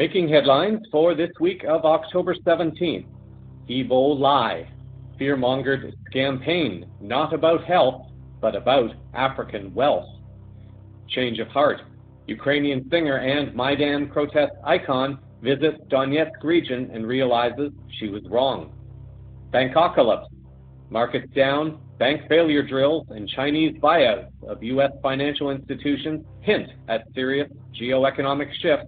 Making headlines for this week of October 17th. Ebola, fear-mongered campaign, not about health, but about African wealth. Change of heart. Ukrainian singer and Maidan protest icon visits Donetsk region and realizes she was wrong. Bankocalypse. Markets down, bank failure drills, and Chinese buyouts of U.S. financial institutions hint at serious geoeconomic shifts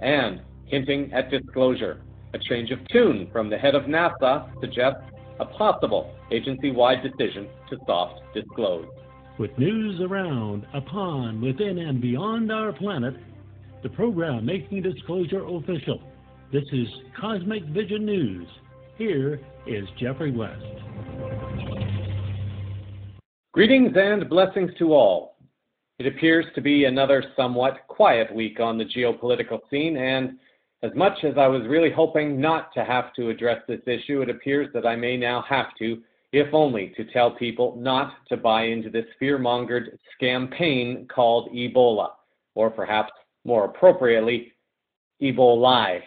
and hinting at disclosure. A change of tune from the head of NASA suggests a possible agency-wide decision to soft disclose. With news around, upon, within, and beyond our planet, the program making disclosure official. This is Cosmic Vision News. Here is Jeffrey West. Greetings and blessings to all. It appears to be another somewhat quiet week on the geopolitical scene, and as much as I was really hoping not to have to address this issue, it appears that I may now have to, if only to tell people not to buy into this fear-mongered campaign called Ebola, or perhaps more appropriately, Ebola.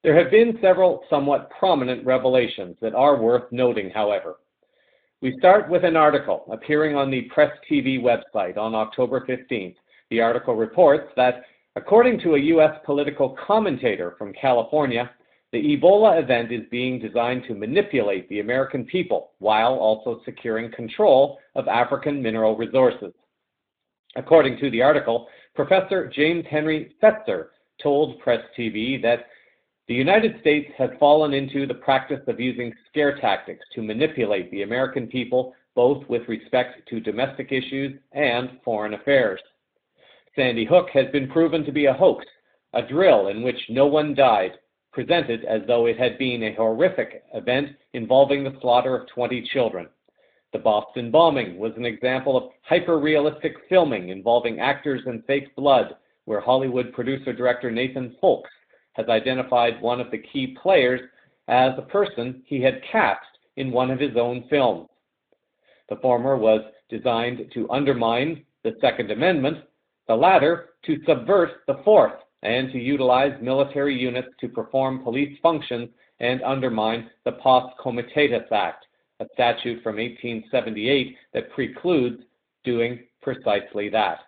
There have been several somewhat prominent revelations that are worth noting, however. We start with an article appearing on the Press TV website on October 15th. The article reports that, according to a U.S. political commentator from California, the Ebola event is being designed to manipulate the American people while also securing control of African mineral resources. According to the article, Professor James Henry Fetzer told Press TV that the United States has fallen into the practice of using scare tactics to manipulate the American people, both with respect to domestic issues and foreign affairs. Sandy Hook has been proven to be a hoax, a drill in which no one died, presented as though it had been a horrific event involving the slaughter of 20 children. The Boston bombing was an example of hyper-realistic filming involving actors and fake blood, where Hollywood producer-director Nathan Folks has identified one of the key players as a person he had cast in one of his own films. The former was designed to undermine the Second Amendment, the latter to subvert the Fourth and to utilize military units to perform police functions and undermine the Pos Comitatus Act, a statute from 1878 that precludes doing precisely that.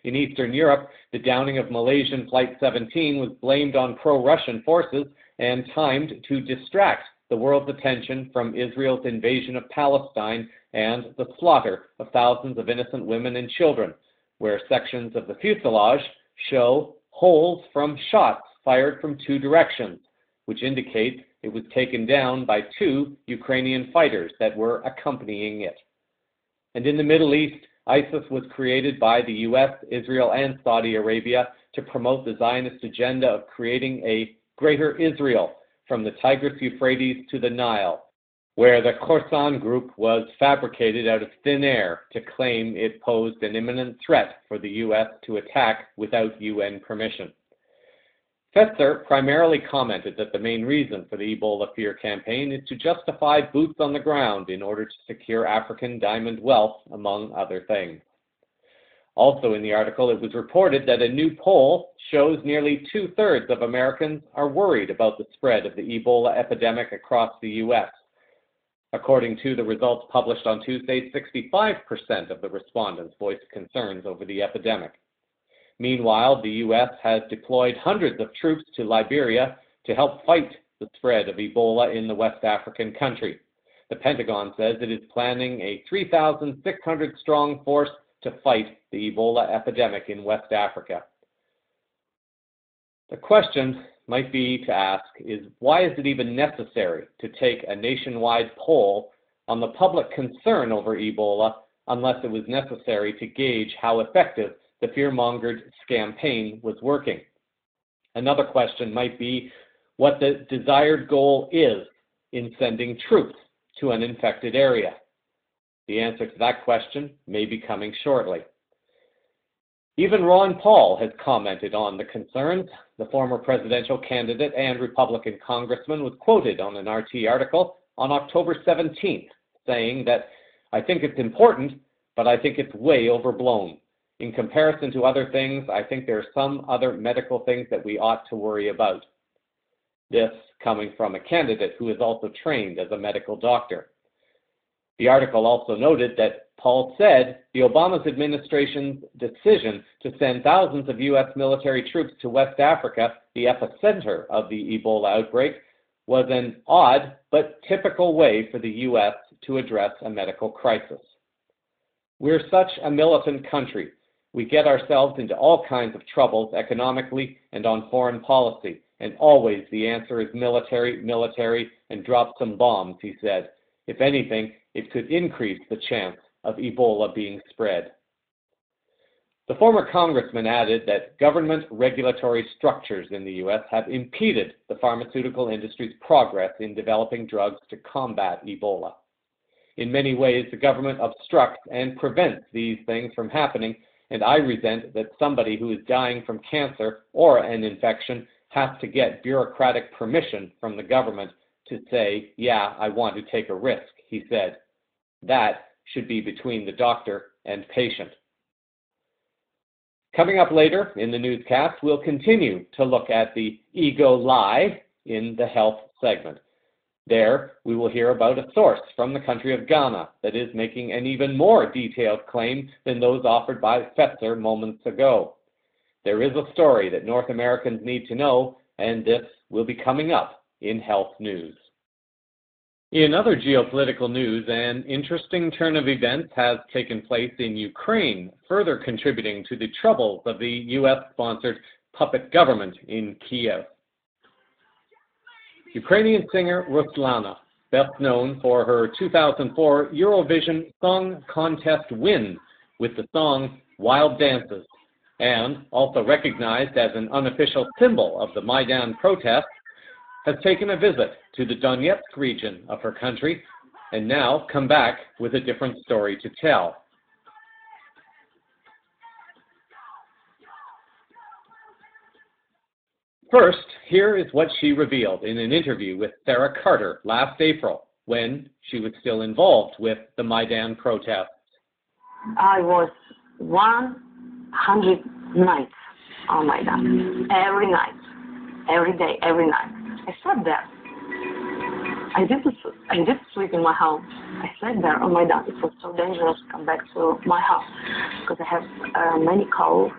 In Eastern Europe, the downing of Malaysian Flight 17 was blamed on pro-Russian forces and timed to distract the world's attention from Israel's invasion of Palestine and the slaughter of thousands of innocent women and children, where sections of the fuselage show holes from shots fired from two directions, which indicates it was taken down by two Ukrainian fighters that were accompanying it. And in the Middle East, ISIS was created by the U.S., Israel, and Saudi Arabia to promote the Zionist agenda of creating a greater Israel from the Tigris-Euphrates to the Nile, where the Khorasan group was fabricated out of thin air to claim it posed an imminent threat for the U.S. to attack without UN permission. Fetzer primarily commented that the main reason for the Ebola fear campaign is to justify boots on the ground in order to secure African diamond wealth, among other things. Also in the article, it was reported that a new poll shows nearly 2/3 of Americans are worried about the spread of the Ebola epidemic across the U.S. According to the results published on Tuesday, 65% of the respondents voiced concerns over the epidemic. Meanwhile, the U.S. has deployed hundreds of troops to Liberia to help fight the spread of Ebola in the West African country. The Pentagon says it is planning a 3,600-strong force to fight the Ebola epidemic in West Africa. The question might be to ask is, why is it even necessary to take a nationwide poll on the public concern over Ebola unless it was necessary to gauge how effective the fear-mongered campaign was working? Another question might be what the desired goal is in sending troops to an infected area. The answer to that question may be coming shortly. Even Ron Paul has commented on the concerns. The former presidential candidate and Republican congressman was quoted on an RT article on October 17th, saying that, "I think it's important, but I think it's way overblown. In comparison to other things, I think there are some other medical things that we ought to worry about. This coming from a candidate who is also trained as a medical doctor. The article also noted that Paul said the Obama administration's decision to send thousands of U.S. military troops to West Africa, the epicenter of the Ebola outbreak, was an odd but typical way for the U.S. to address a medical crisis. We're such a militant country. We get ourselves into all kinds of troubles economically and on foreign policy, and always the answer is military, military, and drop some bombs, he said. If anything, it could increase the chance of Ebola being spread. The former congressman added that government regulatory structures in the U.S. have impeded the pharmaceutical industry's progress in developing drugs to combat Ebola. In many ways, the government obstructs and prevents these things from happening, and I resent that somebody who is dying from cancer or an infection has to get bureaucratic permission from the government to say, yeah, I want to take a risk, he said. That should be between the doctor and patient. Coming up later in the newscast, we'll continue to look at the ego lie in the health segment. There, we will hear about a source from the country of Ghana that is making an even more detailed claim than those offered by Fetzer moments ago. There is a story that North Americans need to know, and this will be coming up in health news. In other geopolitical news, an interesting turn of events has taken place in Ukraine, further contributing to the troubles of the U.S.-sponsored puppet government in Kiev. Ukrainian singer Ruslana, best known for her 2004 Eurovision Song Contest win with the song Wild Dances, and also recognized as an unofficial symbol of the Maidan protests, has taken a visit to the Donetsk region of her country and now come back with a different story to tell. First, here is what she revealed in an interview with Sarah Carter last April, when she was still involved with the Maidan protests. I was 100 nights on Maidan, every night, every day, every night. I slept there. I didn't sleep in my home. I slept there on Maidan. It was so dangerous to come back to my house because I have many calls.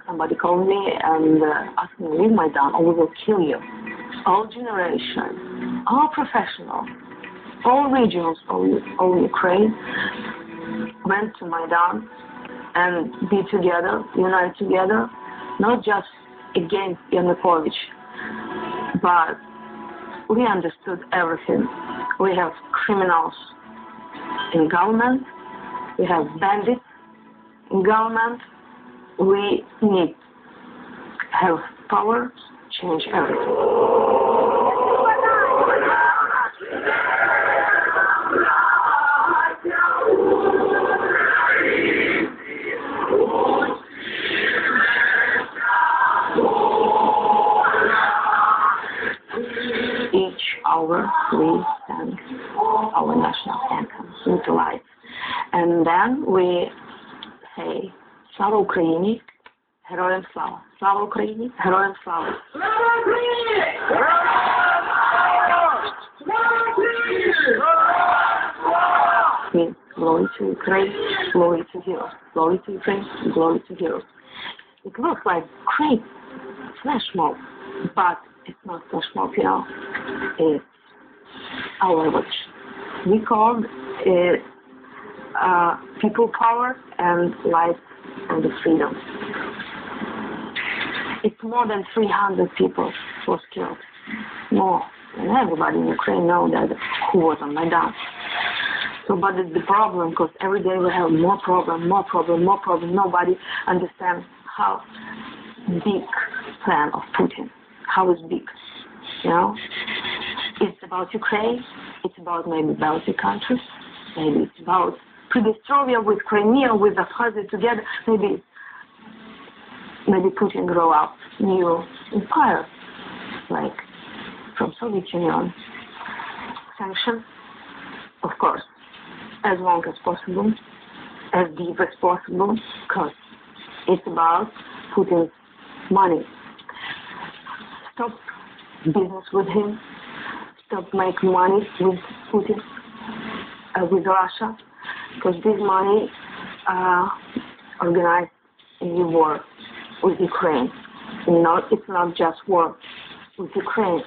Somebody called me and asked me to leave Maidan or we will kill you. All generations, all professionals, all regions, all Ukraine went to Maidan and be together, unite together, not just against Yanukovych, but we understood everything. We have criminals in government, we have bandits in government, we need to have power, change everything. We sang our national anthem with life. And then we say, Слава Україні, Героям слава! Слава Україні, Героям слава! Слава Україні! Means glory to Ukraine, glory to heroes, glory to Ukraine, glory to heroes. It looks like great flash mob, but it's not flash mob, you know. It's our language. We call it people power and life and the freedom. It's more than 300 people was killed. More. And everybody in Ukraine knows that who was on Maidan. So, but it's the problem, because every day we have more problem. Nobody understands how big plan of Putin. How is big, you know? It's about Ukraine. It's about maybe Baltic countries. Maybe it's about Pridnestrovia with Crimea, with Abkhazia together. Maybe Putin grow up new empire, like from Soviet Union. Sanctions, of course, as long as possible. as deep as possible because it's about Putin's money. Stop business with him. Stop making money with Putin, with Russia, because this money organized a new war with Ukraine. It's not just war with Ukraine,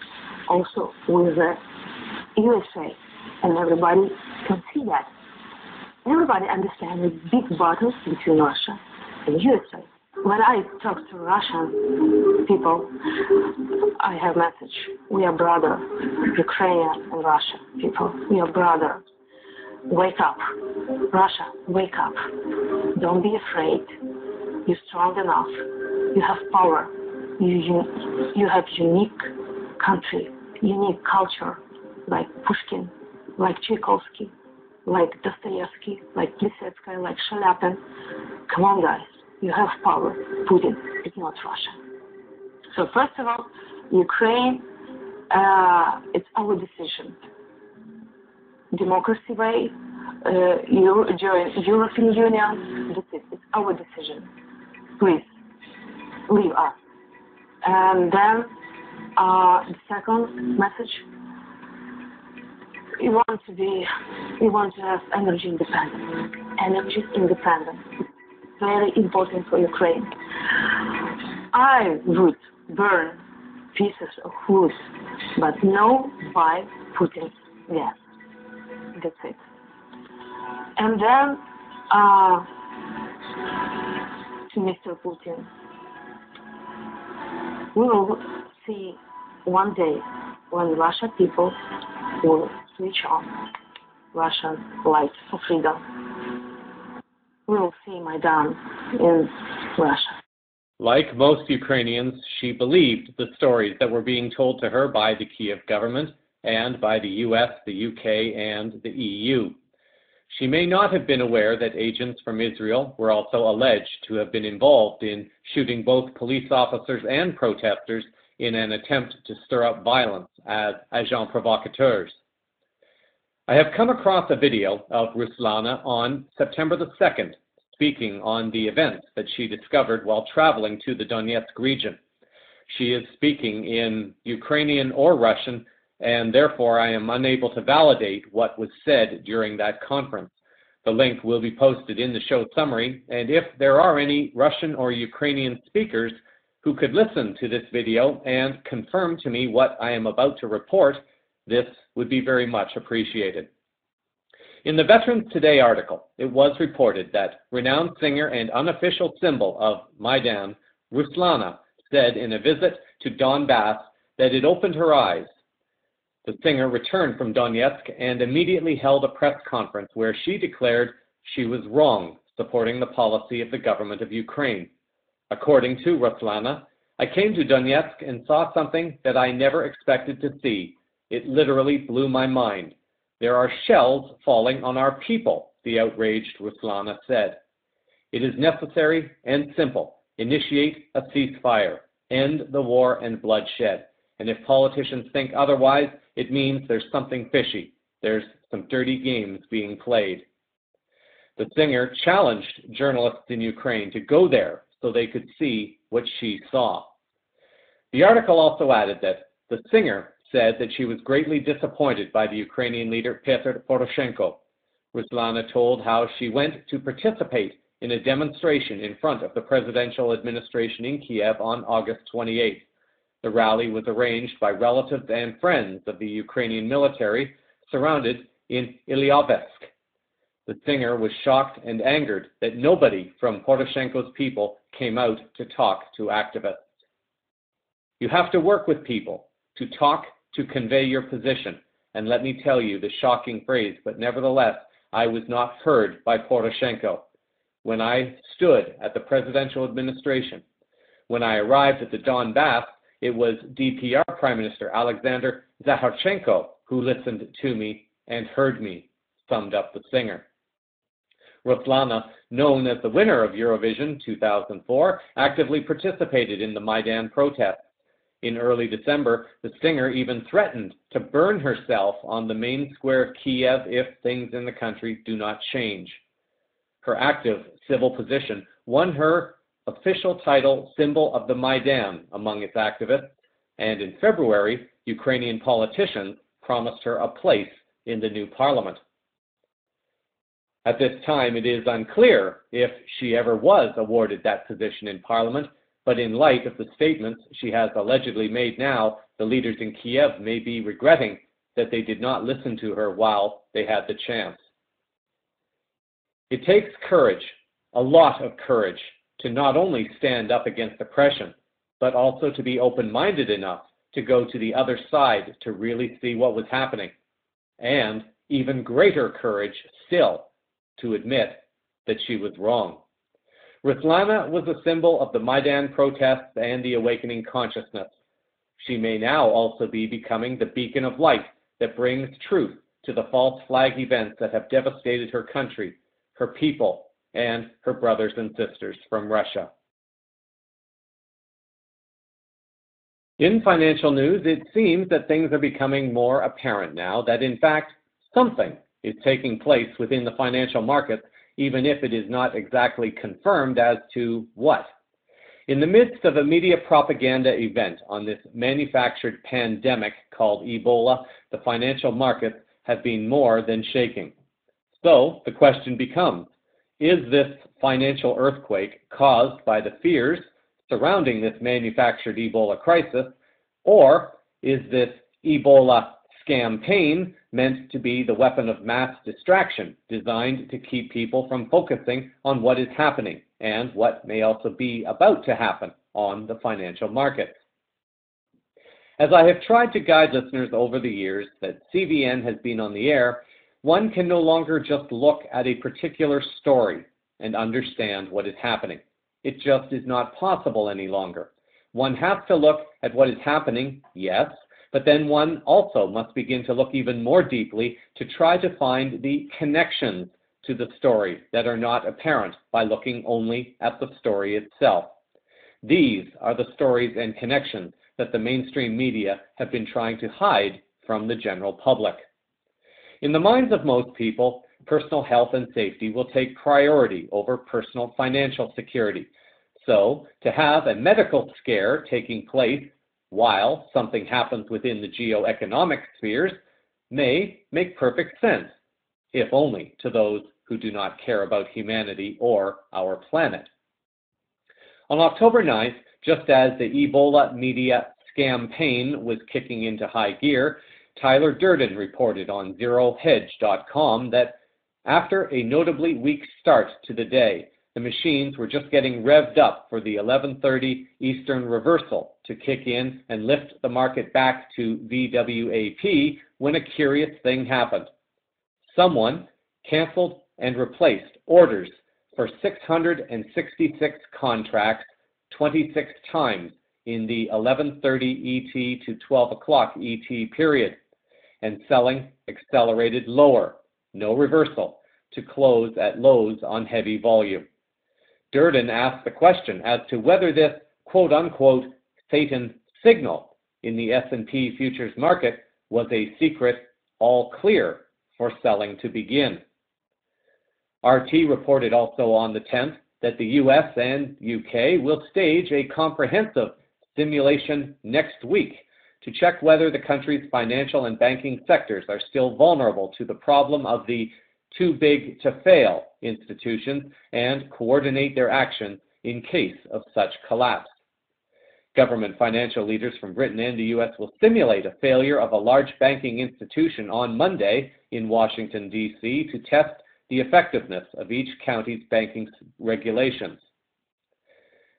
also with the USA, and everybody can see that. Everybody understands the big battles between Russia and USA. When I talk to Russian people, I have a message. We are brothers, Ukrainian and Russian people. We are brothers. Wake up. Russia, wake up. Don't be afraid. You're strong enough. You have power. You have unique country, unique culture, like Pushkin, like Tchaikovsky, like Dostoevsky, like Plisetsky, like Shaliapin. Come on, guys. You have power. Putin is not Russia. So first of all, Ukraine, it's our decision. Democracy way, join European Union, that's it. It's our decision. Please, leave us. And then the second message, we want to have energy independence. Energy independence. It's very important for Ukraine. I would burn pieces of wood, but no buy Putin's gas. That's it. And then to Mr. Putin, we will see one day when Russian people will switch on Russian light for freedom. We will see Maidan in Russia. Like most Ukrainians, she believed the stories that were being told to her by the Kiev government and by the US, the UK, and the EU. She may not have been aware that agents from Israel were also alleged to have been involved in shooting both police officers and protesters in an attempt to stir up violence as agents provocateurs. I have come across a video of Ruslana on September the 2nd, speaking on the events that she discovered while traveling to the Donetsk region. She is speaking in Ukrainian or Russian, and therefore I am unable to validate what was said during that conference. The link will be posted in the show summary, and if there are any Russian or Ukrainian speakers who could listen to this video and confirm to me what I am about to report, this would be very much appreciated. In the Veterans Today article, it was reported that renowned singer and unofficial symbol of Maidan, Ruslana, said in a visit to Donbass that it opened her eyes. The singer returned from Donetsk and immediately held a press conference where she declared she was wrong supporting the policy of the government of Ukraine. According to Ruslana, I came to Donetsk and saw something that I never expected to see. It literally blew my mind. There are shells falling on our people, the outraged Ruslana said. It is necessary and simple. Initiate a ceasefire. End the war and bloodshed. And if politicians think otherwise, it means there's something fishy. There's some dirty games being played. The singer challenged journalists in Ukraine to go there so they could see what she saw. The article also added that the singer said that she was greatly disappointed by the Ukrainian leader Petro Poroshenko. Ruslana told how she went to participate in a demonstration in front of the presidential administration in Kiev on August 28th. The rally was arranged by relatives and friends of the Ukrainian military surrounded in Ilyovsk. The singer was shocked and angered that nobody from Poroshenko's people came out to talk to activists. You have to work with people, to talk, to convey your position. And let me tell you the shocking phrase, but nevertheless, I was not heard by Poroshenko. When I stood at the presidential administration, when I arrived at the Donbass, it was DPR Prime Minister Alexander Zakharchenko who listened to me and heard me, summed up the singer. Ruslana, known as the winner of Eurovision 2004, actively participated in the Maidan protests. In early December, the singer even threatened to burn herself on the main square of Kiev if things in the country do not change. her active civil position won her official title Symbol of the Maidan among its activists, and in February, Ukrainian politicians promised her a place in the new parliament. At this time, it is unclear if she ever was awarded that position in parliament, but in light of the statements she has allegedly made now, the leaders in Kiev may be regretting that they did not listen to her while they had the chance. It takes courage, a lot of courage, to not only stand up against oppression, but also to be open-minded enough to go to the other side to really see what was happening. And even greater courage still to admit that she was wrong. Ruslana was a symbol of the Maidan protests and the awakening consciousness. She may now also be becoming the beacon of light that brings truth to the false flag events that have devastated her country, her people, and her brothers and sisters from Russia. In financial news, it seems that things are becoming more apparent now that, in fact, something is taking place within the financial markets, even if it is not exactly confirmed as to what. In the midst of a media propaganda event on this manufactured pandemic called Ebola, the financial markets have been more than shaking. So the question becomes, is this financial earthquake caused by the fears surrounding this manufactured Ebola crisis, or is this Ebola campaign meant to be the weapon of mass distraction designed to keep people from focusing on what is happening and what may also be about to happen on the financial markets? As I have tried to guide listeners over the years that CVN has been on the air, one can no longer just look at a particular story and understand what is happening. It just is not possible any longer. One has to look at what is happening, yes, but then one also must begin to look even more deeply to try to find the connections to the story that are not apparent by looking only at the story itself. These are the stories and connections that the mainstream media have been trying to hide from the general public. In the minds of most people, personal health and safety will take priority over personal financial security. So, to have a medical scare taking place while something happens within the geoeconomic spheres may make perfect sense, if only to those who do not care about humanity or our planet. On October 9th, just as the Ebola media campaign was kicking into high gear, Tyler Durden reported on ZeroHedge.com that after a notably weak start to the day, the machines were just getting revved up for the 11:30 Eastern reversal to kick in and lift the market back to VWAP when a curious thing happened. Someone canceled and replaced orders for 666 contracts 26 times in the 11:30 ET to 12 o'clock ET period, and selling accelerated lower, no reversal, to close at lows on heavy volume. Durden asked the question as to whether this quote-unquote Satan signal in the S&P futures market was a secret all clear for selling to begin. RT reported also on the 10th that the US and UK will stage a comprehensive simulation next week to check whether the country's financial and banking sectors are still vulnerable to the problem of the too big to fail institutions and coordinate their action in case of such collapse. Government financial leaders from Britain and the US will simulate a failure of a large banking institution on Monday in Washington, D.C. to test the effectiveness of each county's banking regulations.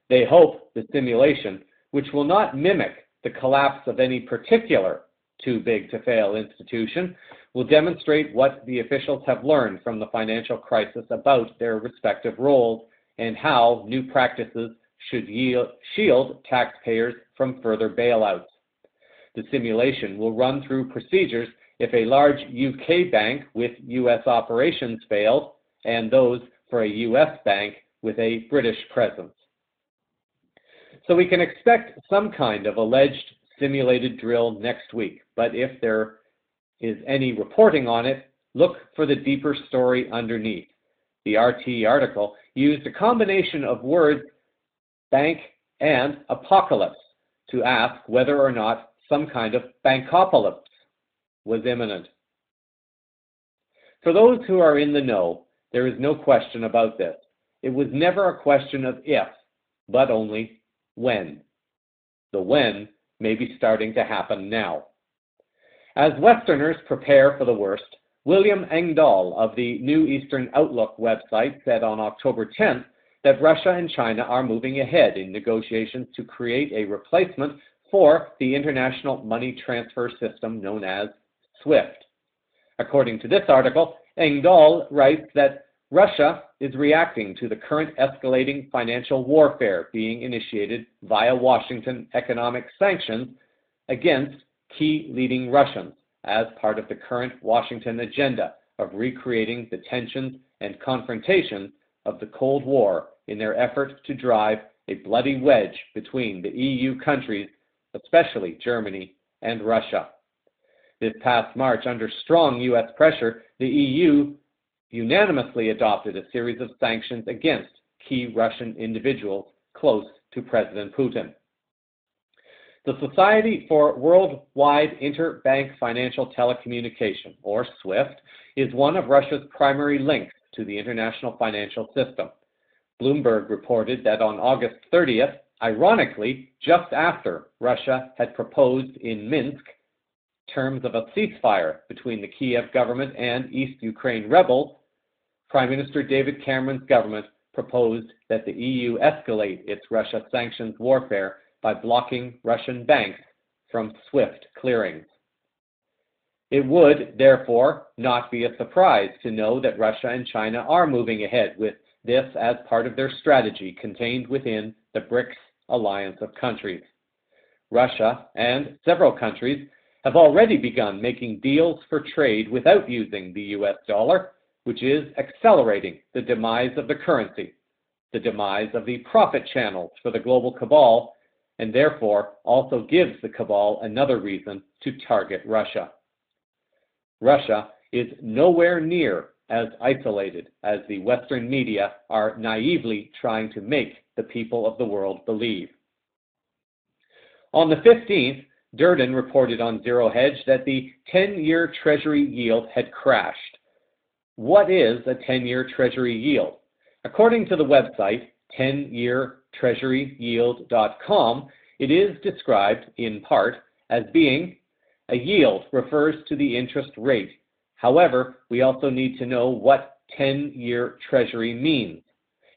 They hope the simulation, which will not mimic the collapse of any particular too big to fail institution, will demonstrate what the officials have learned from the financial crisis about their respective roles and how new practices should shield taxpayers from further bailouts. The simulation will run through procedures if a large UK bank with US operations failed and those for a US bank with a British presence. So we can expect some kind of alleged simulated drill next week, but if there is any reporting on it, look for the deeper story underneath. The RT article used a combination of words, bank and apocalypse, to ask whether or not some kind of bankopolypse was imminent. For those who are in the know, there is no question about this. It was never a question of if, but only when. The when may be starting to happen now. As Westerners prepare for the worst, William Engdahl of the New Eastern Outlook website said on October 10th that Russia and China are moving ahead in negotiations to create a replacement for the international money transfer system known as SWIFT. According to this article, Engdahl writes that Russia is reacting to the current escalating financial warfare being initiated via Washington economic sanctions against key leading Russians as part of the current Washington agenda of recreating the tensions and confrontations of the Cold War in their effort to drive a bloody wedge between the EU countries, especially Germany and Russia. This past March, under strong U.S. pressure, the EU unanimously adopted a series of sanctions against key Russian individuals close to President Putin. The Society for Worldwide Interbank Financial Telecommunication, or SWIFT, is one of Russia's primary links to the international financial system. Bloomberg reported that on August 30th, ironically, just after Russia had proposed in Minsk terms of a ceasefire between the Kiev government and East Ukraine rebels, Prime Minister David Cameron's government proposed that the EU escalate its Russia sanctions warfare by blocking Russian banks from SWIFT clearings. It would, therefore, not be a surprise to know that Russia and China are moving ahead with this as part of their strategy contained within the BRICS alliance of countries. Russia and several countries have already begun making deals for trade without using the US dollar, which is accelerating the demise of the currency, the demise of the profit channels for the global cabal, and therefore also gives the cabal another reason to target Russia. Russia is nowhere near as isolated as the Western media are naively trying to make the people of the world believe. On the 15th, Durden reported on Zero Hedge that the 10-year Treasury yield had crashed. What is a 10-year Treasury yield? According to the website 10yeartreasuryyield.com, it is described in part as being a yield refers to the interest rate. However, we also need to know what 10-year Treasury means.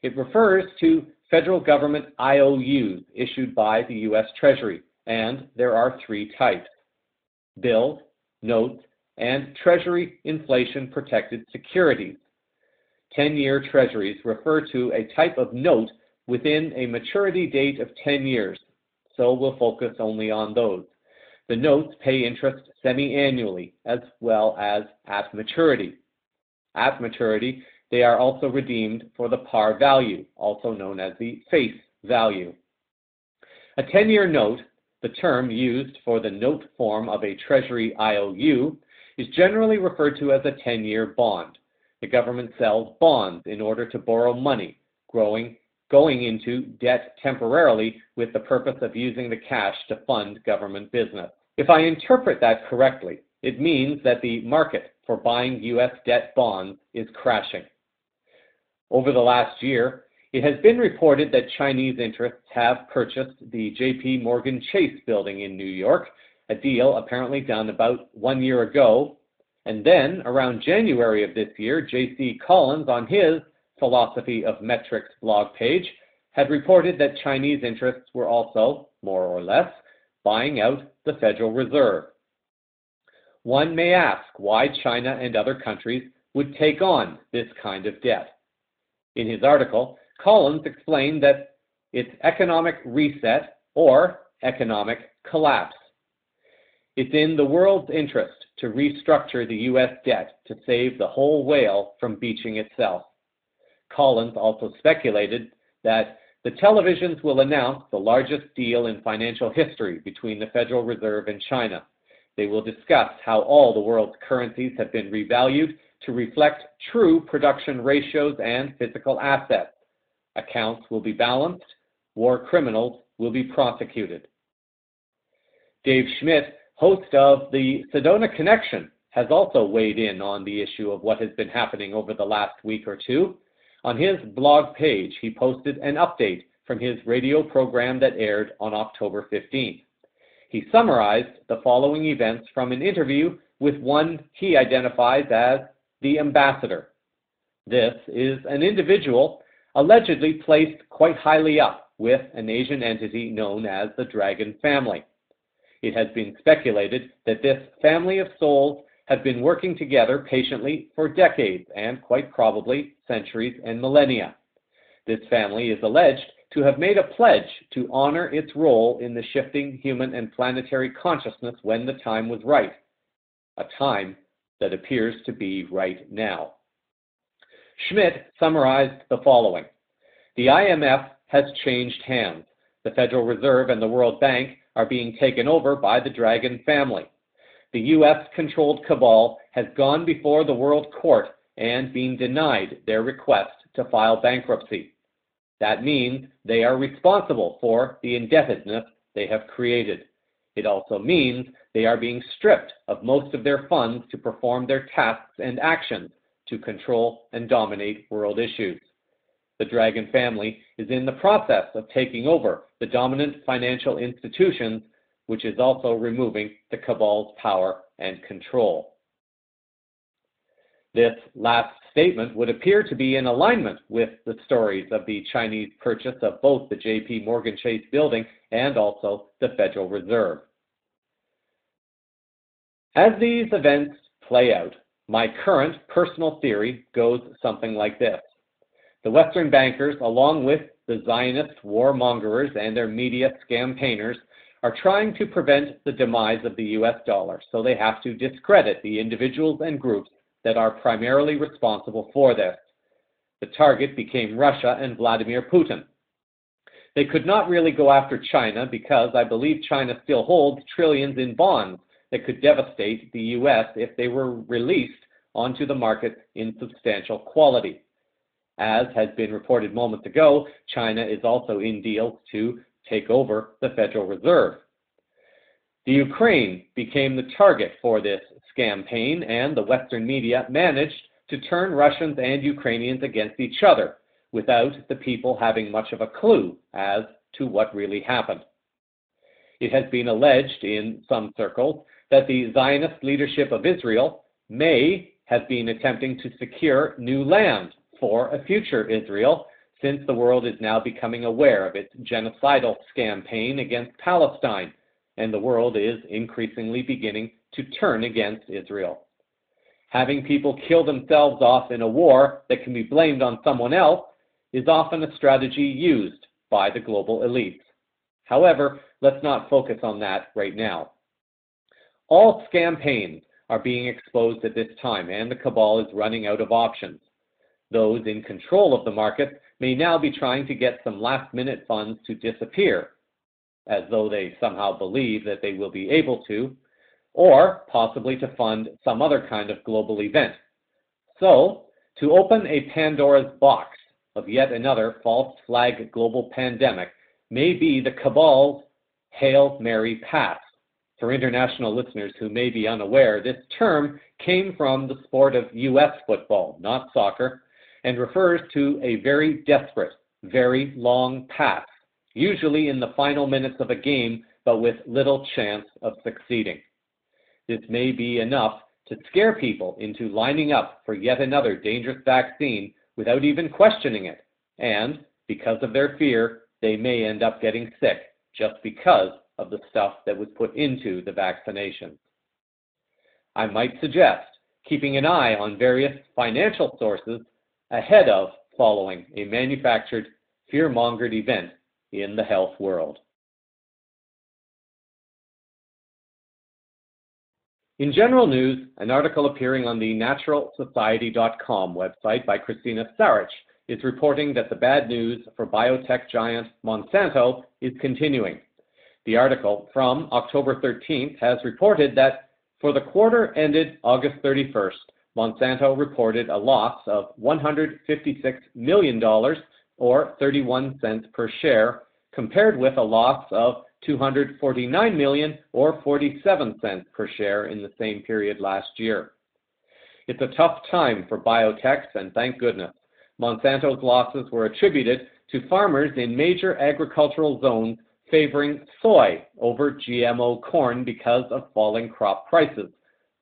It refers to federal government IOUs issued by the U.S. Treasury, and there are three types: bills, notes, and Treasury inflation-protected securities. 10-year Treasuries refer to a type of note within a maturity date of 10 years, so we'll focus only on those. The notes pay interest semi-annually as well as at maturity. At maturity, they are also redeemed for the par value, also known as the face value. A 10-year note, the term used for the note form of a Treasury IOU, is generally referred to as a 10-year bond. The government sells bonds in order to borrow money, going into debt temporarily with the purpose of using the cash to fund government business. If I interpret that correctly, it means that the market for buying U.S. debt bonds is crashing. Over the last year, it has been reported that Chinese interests have purchased the J.P. Morgan Chase building in New York, a deal apparently done about 1 year ago. And then, around January of this year, J.C. Collins, on his Philosophy of Metrics blog page, had reported that Chinese interests were also, more or less, buying out the Federal Reserve. One may ask why China and other countries would take on this kind of debt. In his article, Collins explained that it's economic reset or economic collapse. It's in the world's interest to restructure the U.S. debt to save the whole whale from beaching itself. Collins also speculated that the televisions will announce the largest deal in financial history between the Federal Reserve and China. They will discuss how all the world's currencies have been revalued to reflect true production ratios and physical assets. Accounts will be balanced. War criminals will be prosecuted. Dave Schmidt, host of the Sedona Connection, has also weighed in on the issue of what has been happening over the last week or two. On his blog page, he posted an update from his radio program that aired on October 15th. He summarized the following events from an interview with one he identifies as the ambassador. This is an individual allegedly placed quite highly up with an Asian entity known as the Dragon family. It has been speculated that this family of souls have been working together patiently for decades and quite probably centuries and millennia. This family is alleged to have made a pledge to honor its role in the shifting human and planetary consciousness when the time was right, a time that appears to be right now. Schmidt summarized the following. The IMF has changed hands. The Federal Reserve and the World Bank are being taken over by the Dragon family. The U.S.-controlled cabal has gone before the World Court and been denied their request to file bankruptcy. That means they are responsible for the indebtedness they have created. It also means they are being stripped of most of their funds to perform their tasks and actions to control and dominate world issues. The Dragon family is in the process of taking over the dominant financial institutions, which is also removing the cabal's power and control. This last statement would appear to be in alignment with the stories of the Chinese purchase of both the J.P. Morgan Chase building and also the Federal Reserve. As these events play out, my current personal theory goes something like this. The Western bankers, along with the Zionist warmongers and their media campaigners, are trying to prevent the demise of the US dollar, so they have to discredit the individuals and groups that are primarily responsible for this. The target became Russia and Vladimir Putin. They could not really go after China because I believe China still holds trillions in bonds that could devastate the US if they were released onto the market in substantial quality. As has been reported moments ago, China is also in deals to take over the Federal Reserve. The Ukraine became the target for this campaign, and the Western media managed to turn Russians and Ukrainians against each other without the people having much of a clue as to what really happened. It has been alleged in some circles that the Zionist leadership of Israel may have been attempting to secure new land for a future Israel, since the world is now becoming aware of its genocidal campaign against Palestine, and the world is increasingly beginning to turn against Israel. Having people kill themselves off in a war that can be blamed on someone else is often a strategy used by the global elites. However, let's not focus on that right now. All campaigns are being exposed at this time, and the cabal is running out of options. Those in control of the market may now be trying to get some last-minute funds to disappear, as though they somehow believe that they will be able to, or possibly to fund some other kind of global event. So, to open a Pandora's box of yet another false flag global pandemic may be the cabal's Hail Mary pass. For international listeners who may be unaware, this term came from the sport of U.S. football, not soccer, and refers to a very desperate, very long pass, usually in the final minutes of a game, but with little chance of succeeding. This may be enough to scare people into lining up for yet another dangerous vaccine without even questioning it, and because of their fear, they may end up getting sick just because of the stuff that was put into the vaccination. I might suggest keeping an eye on various financial sources ahead of following a manufactured, fear-mongered event in the health world. In general news, an article appearing on the naturalsociety.com website by Christina Sarich is reporting that the bad news for biotech giant Monsanto is continuing. The article from October 13th has reported that for the quarter ended August 31st, Monsanto reported a loss of $156 million, or 31 cents per share, compared with a loss of $249 million, or 47 cents per share in the same period last year. It's a tough time for biotechs, and thank goodness. Monsanto's losses were attributed to farmers in major agricultural zones favoring soy over GMO corn because of falling crop prices,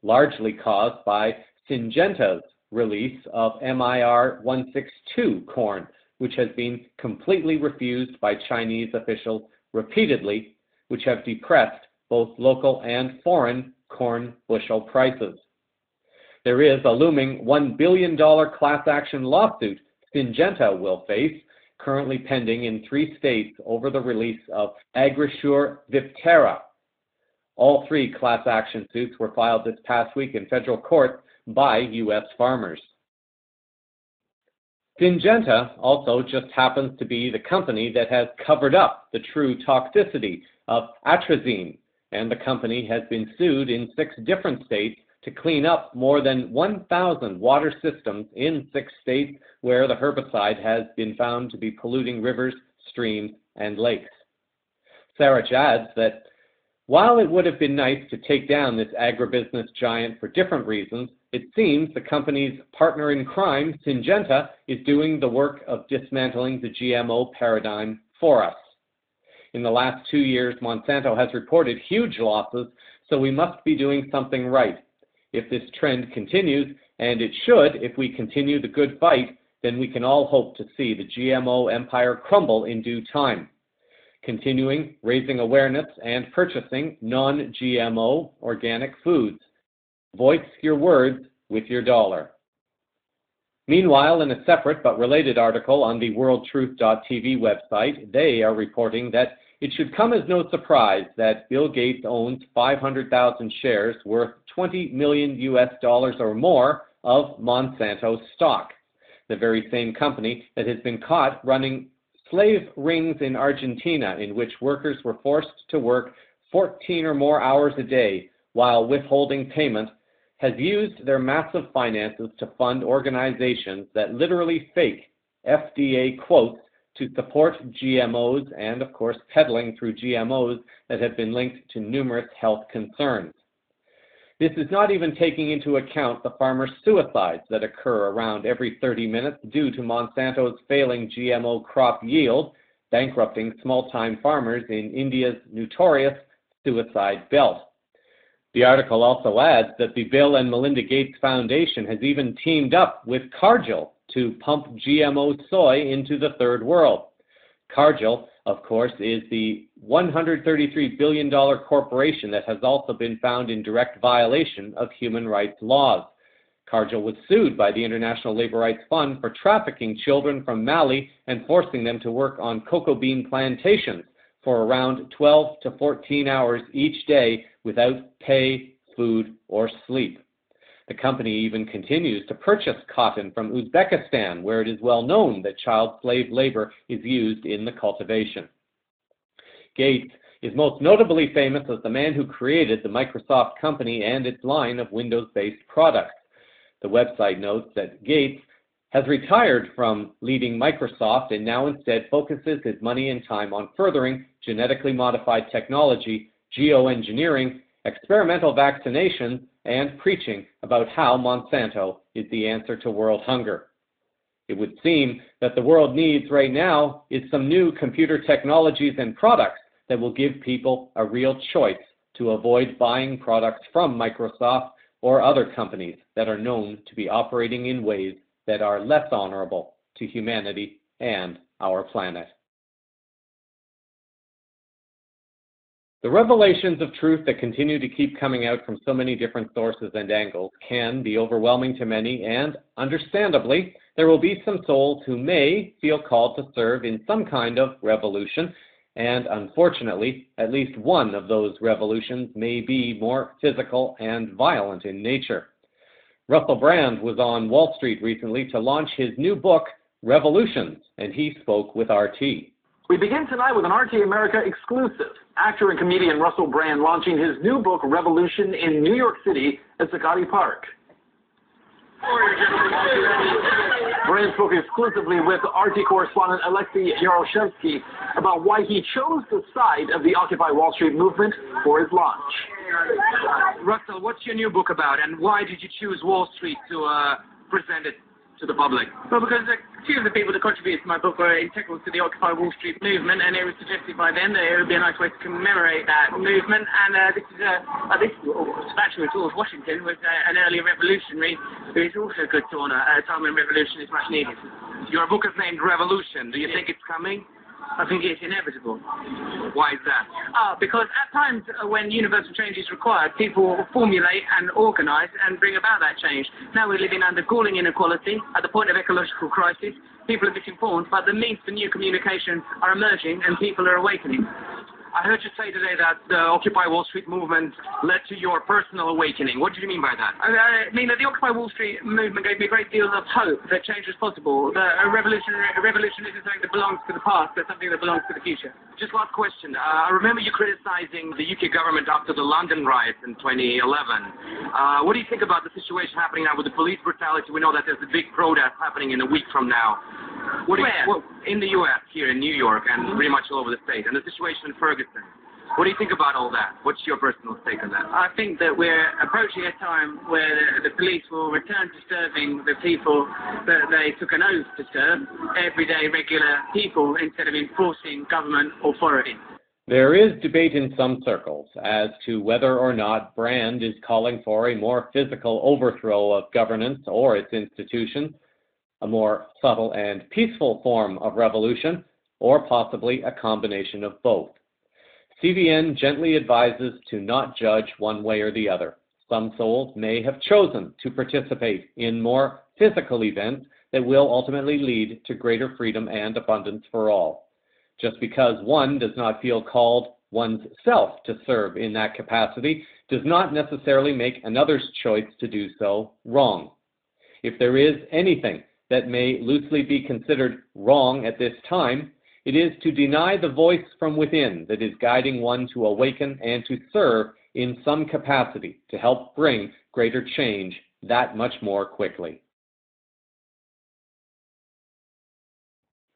largely caused by Syngenta's release of MIR 162 corn, which has been completely refused by Chinese officials repeatedly, which have depressed both local and foreign corn bushel prices. There is a looming $1 billion class action lawsuit Syngenta will face, currently pending in 3 states over the release of Agrisure Viptera. All 3 class action suits were filed this past week in federal court by U.S. farmers. Syngenta also just happens to be the company that has covered up the true toxicity of atrazine, and the company has been sued in 6 different states to clean up more than 1,000 water systems in 6 states where the herbicide has been found to be polluting rivers, streams, and lakes. Sarich adds that while it would have been nice to take down this agribusiness giant for different reasons, it seems the company's partner in crime, Syngenta, is doing the work of dismantling the GMO paradigm for us. In the last 2 years, Monsanto has reported huge losses, so we must be doing something right. If this trend continues, and it should if we continue the good fight, then we can all hope to see the GMO empire crumble in due time. Continuing raising awareness and purchasing non-GMO organic foods. Voice your words with your dollar. Meanwhile, in a separate but related article on the worldtruth.tv website, they are reporting that it should come as no surprise that Bill Gates owns 500,000 shares worth $20 million or more of Monsanto stock, the very same company that has been caught running slave rings in Argentina in which workers were forced to work 14 or more hours a day while withholding payment, has used their massive finances to fund organizations that literally fake FDA quotes to support GMOs and, of course, peddling through GMOs that have been linked to numerous health concerns. This is not even taking into account the farmer suicides that occur around every 30 minutes due to Monsanto's failing GMO crop yield, bankrupting small-time farmers in India's notorious suicide belt. The article also adds that the Bill and Melinda Gates Foundation has even teamed up with Cargill to pump GMO soy into the third world. Cargill, of course, is the $133 billion corporation that has also been found in direct violation of human rights laws. Cargill was sued by the International Labor Rights Fund for trafficking children from Mali and forcing them to work on cocoa bean plantations for around 12 to 14 hours each day without pay, food, or sleep. The company even continues to purchase cotton from Uzbekistan, where it is well known that child slave labor is used in the cultivation. Gates is most notably famous as the man who created the Microsoft company and its line of Windows-based products. The website notes that Gates has retired from leading Microsoft and now instead focuses his money and time on furthering genetically modified technology, geoengineering, experimental vaccinations, and preaching about how Monsanto is the answer to world hunger. It would seem that the world needs right now is some new computer technologies and products that will give people a real choice to avoid buying products from Microsoft or other companies that are known to be operating in ways that are less honorable to humanity and our planet. The revelations of truth that continue to keep coming out from so many different sources and angles can be overwhelming to many, and understandably, there will be some souls who may feel called to serve in some kind of revolution, and unfortunately, at least one of those revolutions may be more physical and violent in nature. Russell Brand was on Wall Street recently to launch his new book, Revolutions, and he spoke with RT. We begin tonight with an RT America exclusive. Actor and comedian Russell Brand launching his new book, Revolution, in New York City at Zuccotti Park. Brian spoke exclusively with RT correspondent Alexei Yaroshevsky about why he chose the site of the Occupy Wall Street movement for his launch. Russell, what's your new book about, and why did you choose Wall Street to present it to the public? Well, because a few of the people that contributed to my book were integral to the Occupy Wall Street movement, and it was suggested by them that it would be a nice way to commemorate that movement. And this statue of George Washington was an early revolutionary who is also good to honour at a time when revolution is much needed. Your book is named Revolution. Do you think it's coming? I think it's inevitable. Why is that? Because at times when universal change is required, people formulate and organise and bring about that change. Now we're living under galling inequality, at the point of ecological crisis. People are misinformed, but the means for new communication are emerging and people are awakening. I heard you say today that the Occupy Wall Street movement led to your personal awakening. What do you mean by that? I mean that the Occupy Wall Street movement gave me a great deal of hope that change was possible. That a revolution isn't something that belongs to the past, but something that belongs to the future. Just last question. I remember you criticizing the UK government after the London riots in 2011. What do you think about the situation happening now with the police brutality? We know that there's a big protest happening in a week from now. In the U.S., here in New York, and pretty much all over the state, and the situation in Ferguson. What do you think about all that? What's your personal take on that? I think that we're approaching a time where the police will return to serving the people that they took an oath to serve, everyday, regular people, instead of enforcing government authority. There is debate in some circles as to whether or not Brand is calling for a more physical overthrow of governance or its institutions, a more subtle and peaceful form of revolution, or possibly a combination of both. CVN gently advises to not judge one way or the other. Some souls may have chosen to participate in more physical events that will ultimately lead to greater freedom and abundance for all. Just because one does not feel called one's self to serve in that capacity does not necessarily make another's choice to do so wrong. If there is anything that may loosely be considered wrong at this time, it is to deny the voice from within that is guiding one to awaken and to serve in some capacity to help bring greater change that much more quickly.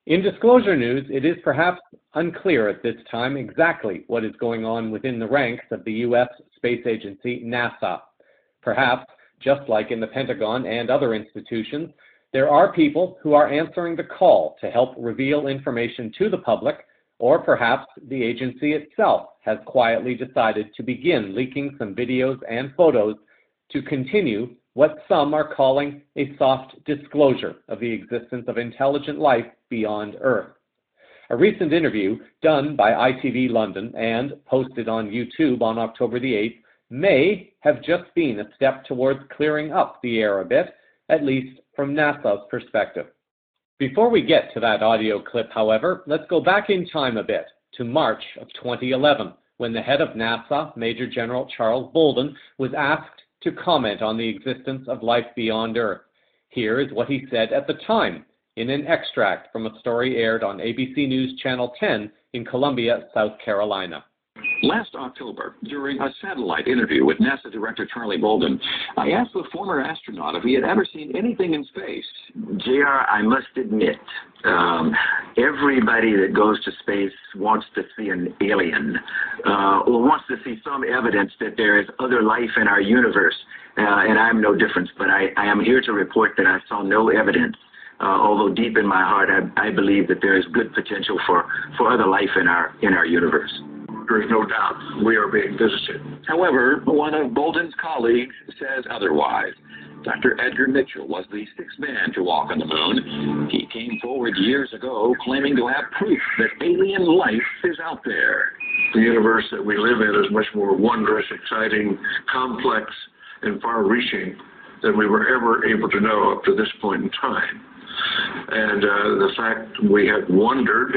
In disclosure news, it is perhaps unclear at this time exactly what is going on within the ranks of the U.S. space agency NASA. Perhaps, just like in the Pentagon and other institutions, there are people who are answering the call to help reveal information to the public, or perhaps the agency itself has quietly decided to begin leaking some videos and photos to continue what some are calling a soft disclosure of the existence of intelligent life beyond Earth. A recent interview done by ITV London and posted on YouTube on October the 8th may have just been a step towards clearing up the air a bit, at least from NASA's perspective. Before we get to that audio clip, however, let's go back in time a bit to March of 2011, when the head of NASA, Major General Charles Bolden, was asked to comment on the existence of life beyond Earth. Here is what he said at the time in an extract from a story aired on ABC News Channel 10 in Columbia, South Carolina. Last October, during a satellite interview with NASA Director Charlie Bolden, I asked the former astronaut if he had ever seen anything in space. JR, I must admit, everybody that goes to space wants to see an alien, or wants to see some evidence that there is other life in our universe, and I'm no different, but I am here to report that I saw no evidence. Although deep in my heart, I believe that there is good potential for other life in our universe. There is no doubt we are being visited. However, one of Bolden's colleagues says otherwise. Dr. Edgar Mitchell was the sixth man to walk on the moon. He came forward years ago claiming to have proof that alien life is out there. The universe that we live in is much more wondrous, exciting, complex, and far-reaching than we were ever able to know up to this point in time. And the fact we have wondered,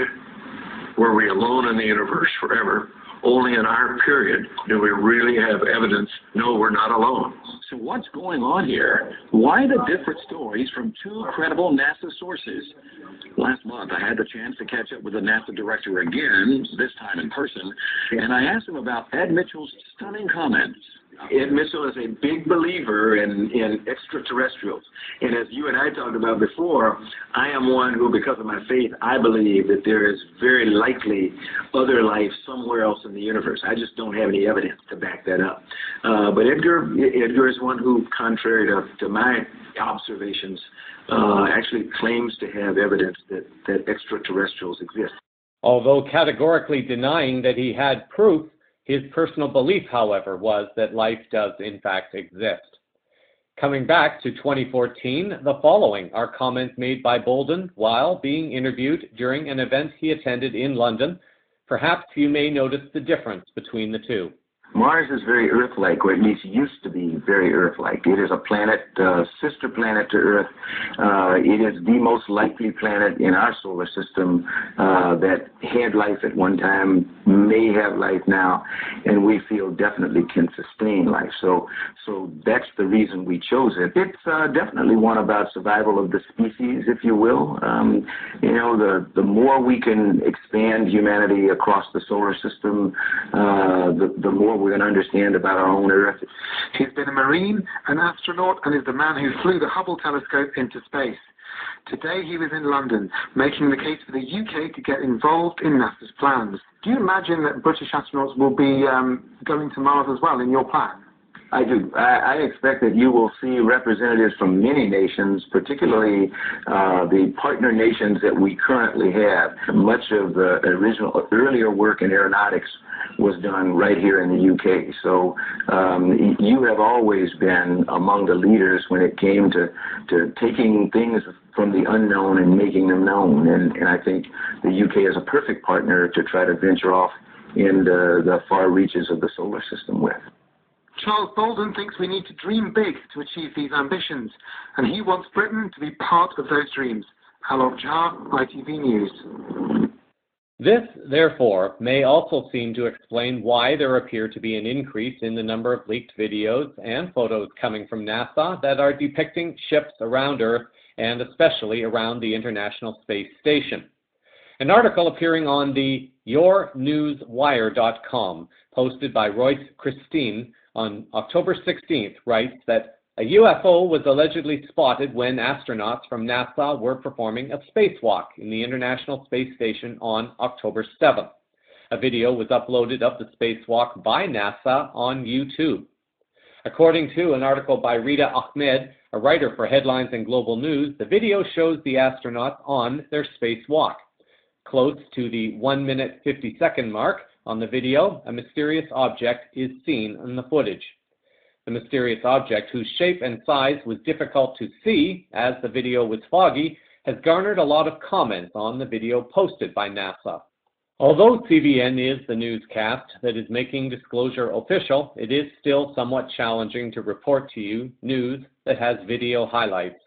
were we alone in the universe forever? Only in our period do we really have evidence, no, we're not alone. So what's going on here? Why the different stories from two credible NASA sources? Last month, I had the chance to catch up with the NASA director again, this time in person, and I asked him about Ed Mitchell's stunning comments. Ed Mitchell is a big believer in extraterrestrials. And as you and I talked about before, I am one who, because of my faith, I believe that there is very likely other life somewhere else in the universe. I just don't have any evidence to back that up. But Edgar is one who, contrary to my observations, actually claims to have evidence that extraterrestrials exist. Although categorically denying that he had proof, his personal belief, however, was that life does in fact exist. Coming back to 2014, the following are comments made by Bolden while being interviewed during an event he attended in London. Perhaps you may notice the difference between the two. Mars is very Earth-like, or at least used to be very Earth-like. It is a planet, sister planet to Earth. It is the most likely planet in our solar system that had life at one time, may have life now, and we feel definitely can sustain life. So that's the reason we chose it. It's definitely one about survival of the species, if you will. The more we can expand humanity across the solar system, the more we're going to understand about our own Earth. He's been a Marine, an astronaut, and is the man who flew the Hubble telescope into space. Today he was in London, making the case for the UK to get involved in NASA's plans. Do you imagine that British astronauts will be going to Mars as well in your plan? I do. I expect that you will see representatives from many nations, particularly the partner nations that we currently have. Much of the earlier work in aeronautics was done right here in the UK. So you have always been among the leaders when it came to taking things from the unknown and making them known. And I think the UK is a perfect partner to try to venture off in the far reaches of the solar system with. Charles Bolden thinks we need to dream big to achieve these ambitions, and he wants Britain to be part of those dreams. Alok Jha, ITV News. This, therefore, may also seem to explain why there appear to be an increase in the number of leaked videos and photos coming from NASA that are depicting ships around Earth and especially around the International Space Station. An article appearing on the yournewswire.com, posted by Royce Christine on October 16th, writes that a UFO was allegedly spotted when astronauts from NASA were performing a spacewalk in the International Space Station on October 7th. A video was uploaded of the spacewalk by NASA on YouTube. According to an article by Rita Ahmed, a writer for Headlines and Global News, the video shows the astronauts on their spacewalk. Close to the 1 minute 50-second mark on the video, a mysterious object is seen in the footage. The mysterious object, whose shape and size was difficult to see as the video was foggy, has garnered a lot of comments on the video posted by NASA. Although CVN is the newscast that is making disclosure official, it is still somewhat challenging to report to you news that has video highlights.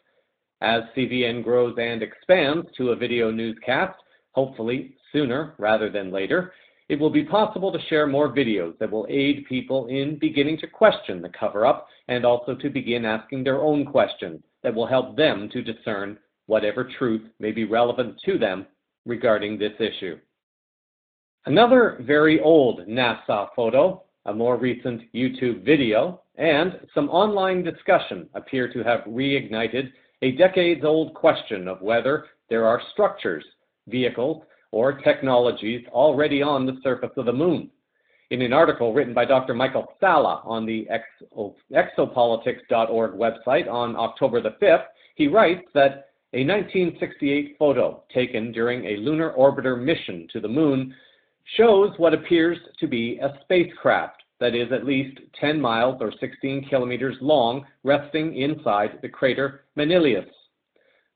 As CVN grows and expands to a video newscast, hopefully sooner rather than later, it will be possible to share more videos that will aid people in beginning to question the cover-up and also to begin asking their own questions that will help them to discern whatever truth may be relevant to them regarding this issue. Another very old NASA photo, a more recent YouTube video, and some online discussion appear to have reignited a decades-old question of whether there are structures, vehicles, or technologies already on the surface of the moon. In an article written by Dr. Michael Sala on the exopolitics.org website on October the 5th, he writes that a 1968 photo taken during a lunar orbiter mission to the moon shows what appears to be a spacecraft that is at least 10 miles or 16 kilometers long, resting inside the crater Manilius.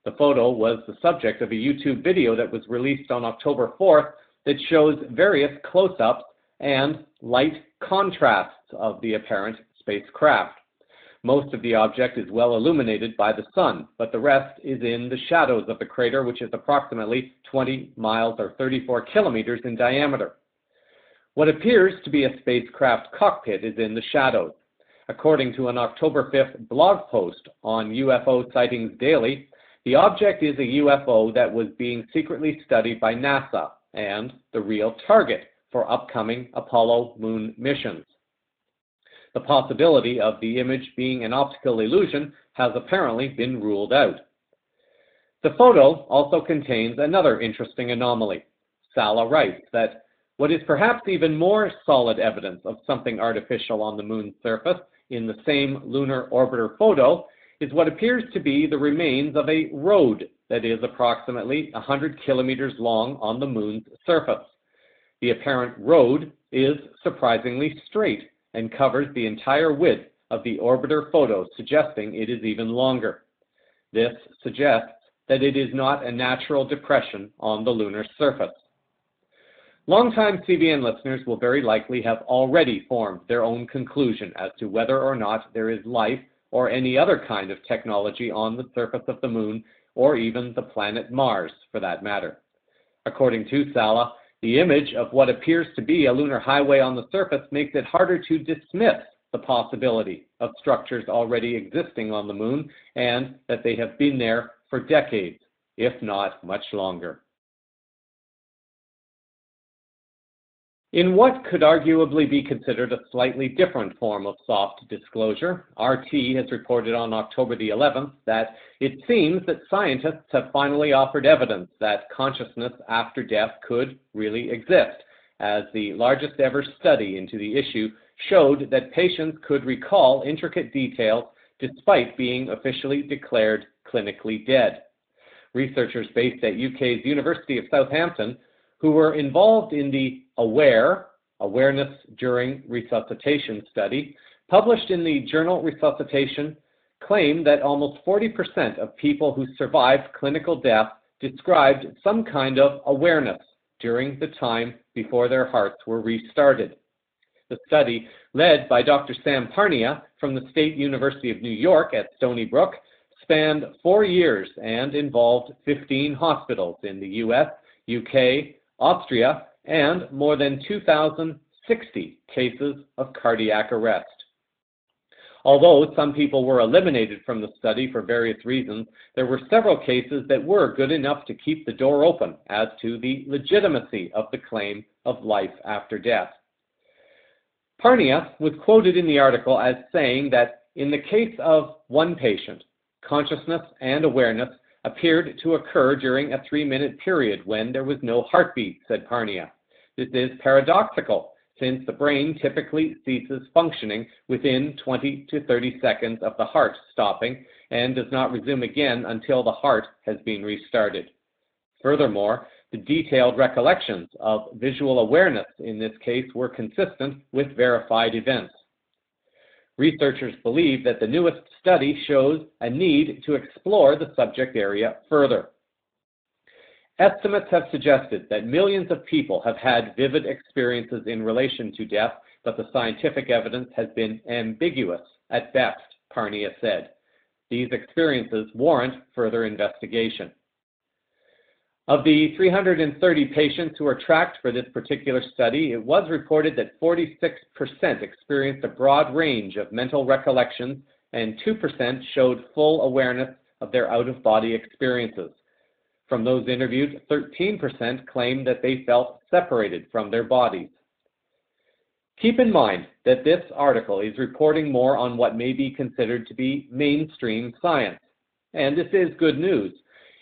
The photo was the subject of a YouTube video that was released on October 4th that shows various close-ups and light contrasts of the apparent spacecraft. Most of the object is well illuminated by the sun, but the rest is in the shadows of the crater, which is approximately 20 miles or 34 kilometers in diameter. What appears to be a spacecraft cockpit is in the shadows. According to an October 5th blog post on UFO Sightings Daily, the object is a UFO that was being secretly studied by NASA and the real target for upcoming Apollo moon missions. the possibility of the image being an optical illusion has apparently been ruled out. The photo also contains another interesting anomaly. Sala writes that what is perhaps even more solid evidence of something artificial on the moon's surface in the same lunar orbiter photo is what appears to be the remains of a road that is approximately 100 kilometers long on the moon's surface. The apparent road is surprisingly straight and covers the entire width of the orbiter photo, suggesting it is even longer. This suggests that it is not a natural depression on the lunar surface. Longtime CVN listeners will very likely have already formed their own conclusion as to whether or not there is life or any other kind of technology on the surface of the moon, or even the planet Mars, for that matter. According to Sala, the image of what appears to be a lunar highway on the surface makes it harder to dismiss the possibility of structures already existing on the moon and that they have been there for decades, if not much longer. In what could arguably be considered a slightly different form of soft disclosure, RT has reported on October the 11th that it seems that scientists have finally offered evidence that consciousness after death could really exist, as the largest ever study into the issue showed that patients could recall intricate details despite being officially declared clinically dead. Researchers based at UK's University of Southampton, who were involved in the Awareness During Resuscitation study, published in the journal Resuscitation, claim that almost 40% of people who survived clinical death described some kind of awareness during the time before their hearts were restarted. The study, led by Dr. Sam Parnia from the State University of New York at Stony Brook, spanned 4 years and involved 15 hospitals in the US, UK, Austria, and more than 2,060 cases of cardiac arrest. Although some people were eliminated from the study for various reasons, there were several cases that were good enough to keep the door open as to the legitimacy of the claim of life after death. Parnia was quoted in the article as saying that in the case of one patient, consciousness and awareness appeared to occur during a 3-minute period when there was no heartbeat, said Parnia. This is paradoxical, since the brain typically ceases functioning within 20 to 30 seconds of the heart stopping and does not resume again until the heart has been restarted. Furthermore, the detailed recollections of visual awareness in this case were consistent with verified events. Researchers believe that the newest study shows a need to explore the subject area further. Estimates have suggested that millions of people have had vivid experiences in relation to death, but the scientific evidence has been ambiguous at best, Parnia said. These experiences warrant further investigation. Of the 330 patients who were tracked for this particular study, it was reported that 46% experienced a broad range of mental recollections and 2% showed full awareness of their out-of-body experiences. From those interviewed, 13% claimed that they felt separated from their bodies. Keep in mind that this article is reporting more on what may be considered to be mainstream science, and this is good news.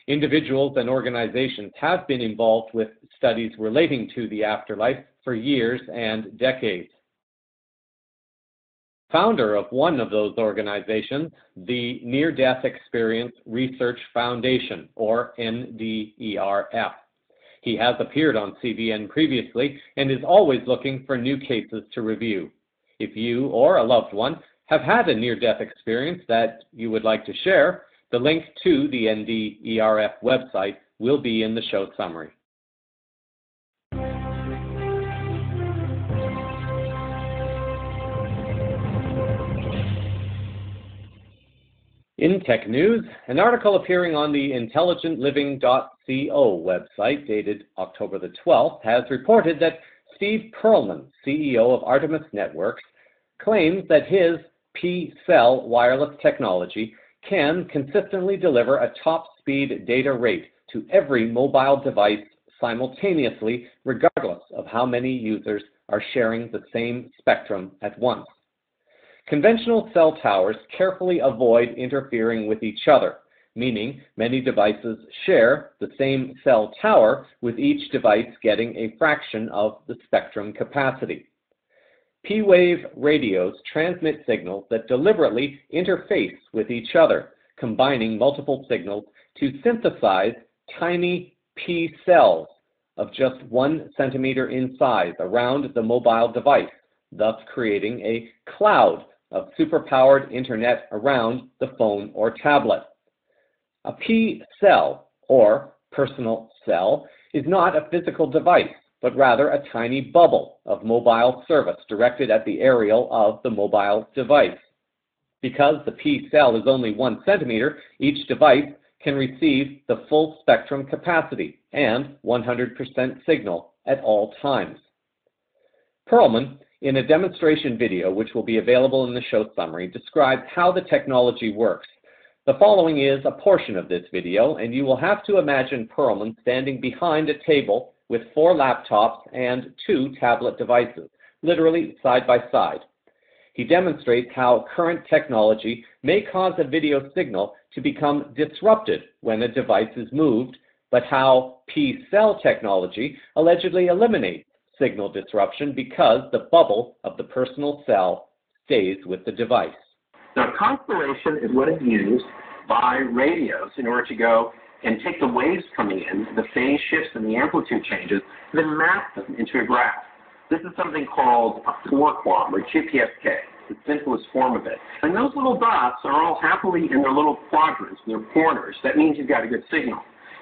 Individuals and organizations have been involved with studies relating to the afterlife for years and decades. Founder of one of those organizations, the Near-Death Experience Research Foundation, or NDERF. He has appeared on CVN previously and is always looking for new cases to review. If you or a loved one have had a near-death experience that you would like to share, the link to the NDERF website will be in the show summary. In tech news, an article appearing on the intelligentliving.co website dated October the 12th has reported that Steve Perlman, CEO of Artemis Networks, claims that his P-cell wireless technology can consistently deliver a top-speed data rate to every mobile device simultaneously, regardless of how many users are sharing the same spectrum at once. Conventional cell towers carefully avoid interfering with each other, meaning many devices share the same cell tower, with each device getting a fraction of the spectrum capacity. P-wave radios transmit signals that deliberately interface with each other, combining multiple signals to synthesize tiny P cells of just 1 centimeter in size around the mobile device, thus creating a cloud of superpowered internet around the phone or tablet. A P cell, or personal cell, is not a physical device, but rather a tiny bubble of mobile service directed at the aerial of the mobile device. Because the P cell is only 1 centimeter, each device can receive the full spectrum capacity and 100% signal at all times. Perlman, in a demonstration video which will be available in the show summary, describes how the technology works. The following is a portion of this video, and you will have to imagine Perlman standing behind a table with 4 laptops and 2 tablet devices, literally side by side. He demonstrates how current technology may cause a video signal to become disrupted when a device is moved, but how P-cell technology allegedly eliminates signal disruption because the bubble of the personal cell stays with the device. Now, constellation is what is used by radios in order to go and take the waves coming in, the phase shifts and the amplitude changes, then map them into a graph. This is something called a 4-QAM, or GPSK, the simplest form of it. And those little dots are all happily in their little quadrants, their corners. That means you've got a good signal.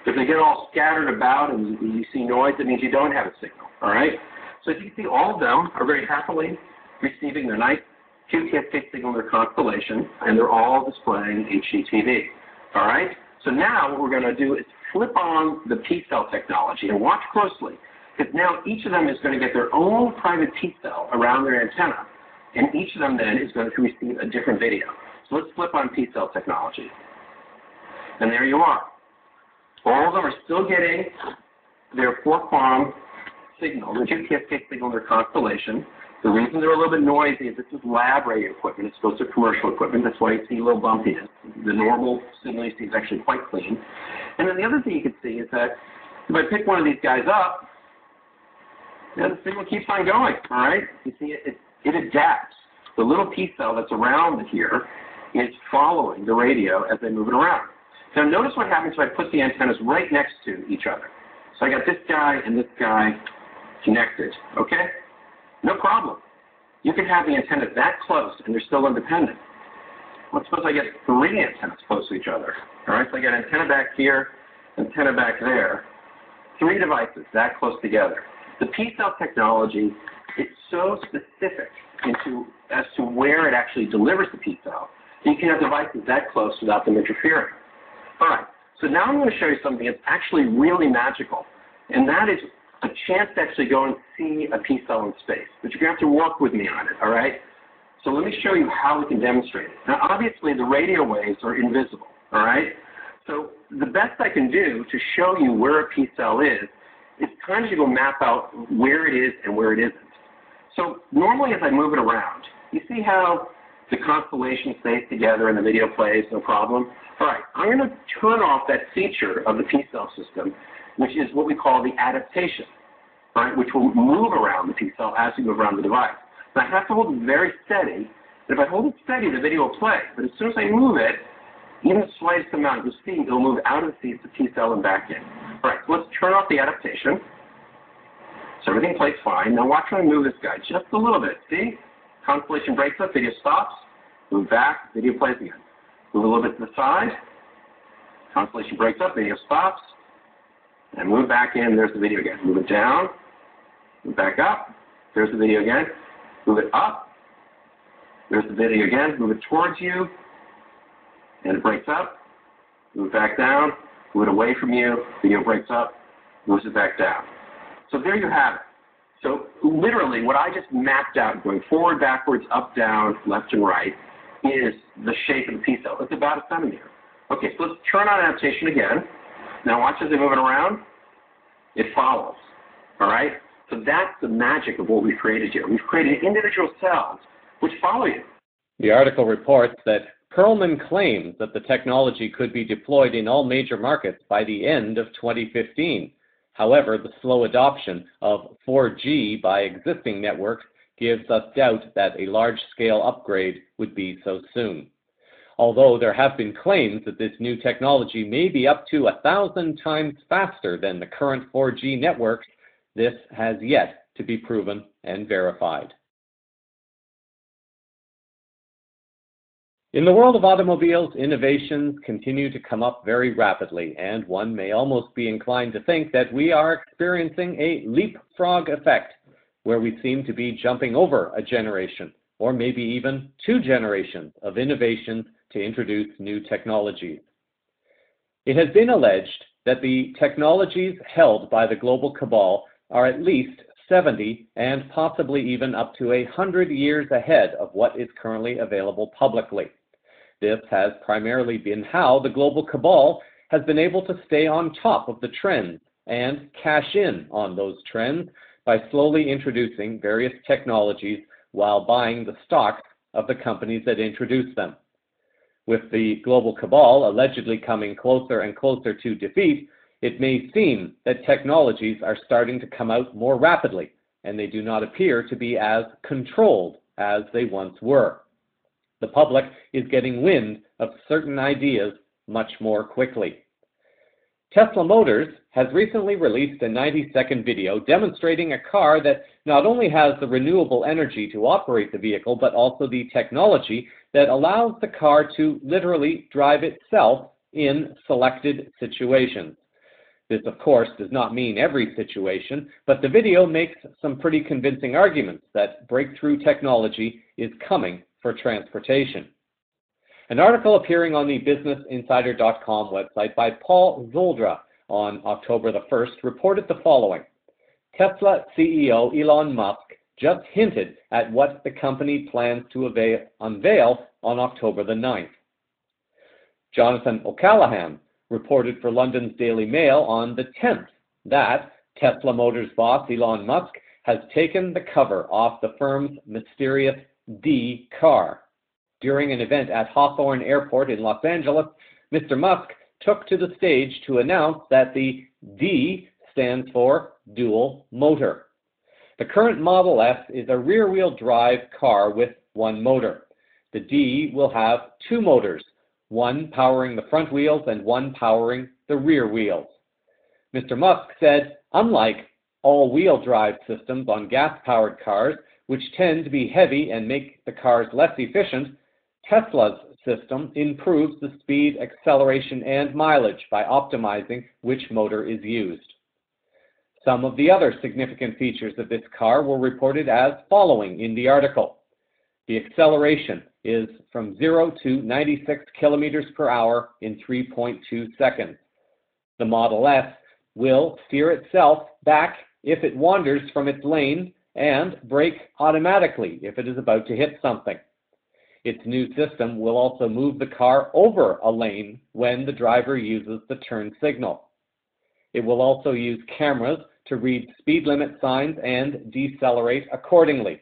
If they get all scattered about and you see noise, it means you don't have a signal, all right? So as you can see, all of them are very happily receiving their nice QTSK signal in their constellation, and they're all displaying HDTV, all right? So now what we're going to do is flip on the P-cell technology and watch closely, because now each of them is going to get their own private P-cell around their antenna, and each of them then is going to receive a different video. So let's flip on P-cell technology. And there you are. All of them are still getting their 4-QAM signal, the QTSK signal in their constellation. The reason they're a little bit noisy is this is lab radio equipment. It's supposed to be commercial equipment. That's why you see a little bumpiness. The normal signal you see is actually quite clean. And then the other thing you can see is that if I pick one of these guys up, the signal keeps on going, all right? You see it adapts. The little P-cell that's around here is following the radio as they move it around. Now notice what happens if I put the antennas right next to each other. So I got this guy and this guy connected, okay? No problem. You can have the antennas that close and they're still independent. Let's suppose I get 3 antennas close to each other. All right, so I got antenna back here, antenna back there. 3 devices that close together. The P-cell technology is so specific as to where it actually delivers the P-cell. You can have devices that close without them interfering. All right, so now I'm going to show you something that's actually really magical, and that is a chance to actually go and see a P-cell in space. But you're going to have to work with me on it, all right? So let me show you how we can demonstrate it. Now, obviously, the radio waves are invisible, all right? So the best I can do to show you where a P-cell is kind of to go map out where it is and where it isn't. So normally as I move it around, you see how the constellation stays together and the video plays, no problem? All right, I'm going to turn off that feature of the P-cell system, which is what we call the adaptation, right, which will move around the P-cell as you move around the device. Now, I have to hold it very steady, and if I hold it steady, the video will play. But as soon as I move it, even the slightest amount, you'll see it'll move out of the P-cell and back in. All right, so let's turn off the adaptation. So everything plays fine. Now watch when I move this guy just a little bit. See? Constellation breaks up, video stops, move back, video plays again. Move a little bit to the side, constellation breaks up, video stops, and move back in, there's the video again. Move it down, move back up, there's the video again. Move it up, there's the video again. Move it towards you, and it breaks up. Move it back down, move it away from you, video breaks up, moves it back down. So there you have it. So literally what I just mapped out going forward, backwards, up, down, left, and right is the shape of the P-cell. It's about a centimeter. Okay, so let's turn on adaptation again. Now watch as I move it around. It follows. All right? So that's the magic of what we've created here. We've created individual cells which follow you. The article reports that Perlman claims that the technology could be deployed in all major markets by the end of 2015. However, the slow adoption of 4G by existing networks gives us doubt that a large-scale upgrade would be so soon. Although there have been claims that this new technology may be up to 1,000 times faster than the current 4G networks, this has yet to be proven and verified. In the world of automobiles, innovations continue to come up very rapidly, and one may almost be inclined to think that we are experiencing a leapfrog effect, where we seem to be jumping over a generation, or maybe even 2 generations of innovations to introduce new technologies. It has been alleged that the technologies held by the global cabal are at least 70 and possibly even up to 100 years ahead of what is currently available publicly. This has primarily been how the global cabal has been able to stay on top of the trends and cash in on those trends by slowly introducing various technologies while buying the stocks of the companies that introduce them. With the global cabal allegedly coming closer and closer to defeat, it may seem that technologies are starting to come out more rapidly, and they do not appear to be as controlled as they once were. The public is getting wind of certain ideas much more quickly. Tesla Motors has recently released a 90-second video demonstrating a car that not only has the renewable energy to operate the vehicle, but also the technology that allows the car to literally drive itself in selected situations. This, of course, does not mean every situation, but the video makes some pretty convincing arguments that breakthrough technology is coming for transportation. An article appearing on the BusinessInsider.com website by Paul Zoldra on October the 1st reported the following. Tesla CEO Elon Musk just hinted at what the company plans to unveil on October the 9th. Jonathan O'Callaghan reported for London's Daily Mail on the 10th that Tesla Motors boss Elon Musk has taken the cover off the firm's mysterious D car. During an event at Hawthorne Airport in Los Angeles, Mr. Musk took to the stage to announce that the D stands for dual motor. The current Model S is a rear-wheel drive car with one motor. The D will have 2 motors, one powering the front wheels and one powering the rear wheels. Mr. Musk said, unlike all-wheel drive systems on gas-powered cars, which tend to be heavy and make the cars less efficient, Tesla's system improves the speed, acceleration, and mileage by optimizing which motor is used. Some of the other significant features of this car were reported as following in the article. The acceleration is from 0 to 96 kilometers per hour in 3.2 seconds. The Model S will steer itself back if it wanders from its lane and brake automatically if it is about to hit something. Its new system will also move the car over a lane when the driver uses the turn signal. It will also use cameras to read speed limit signs and decelerate accordingly.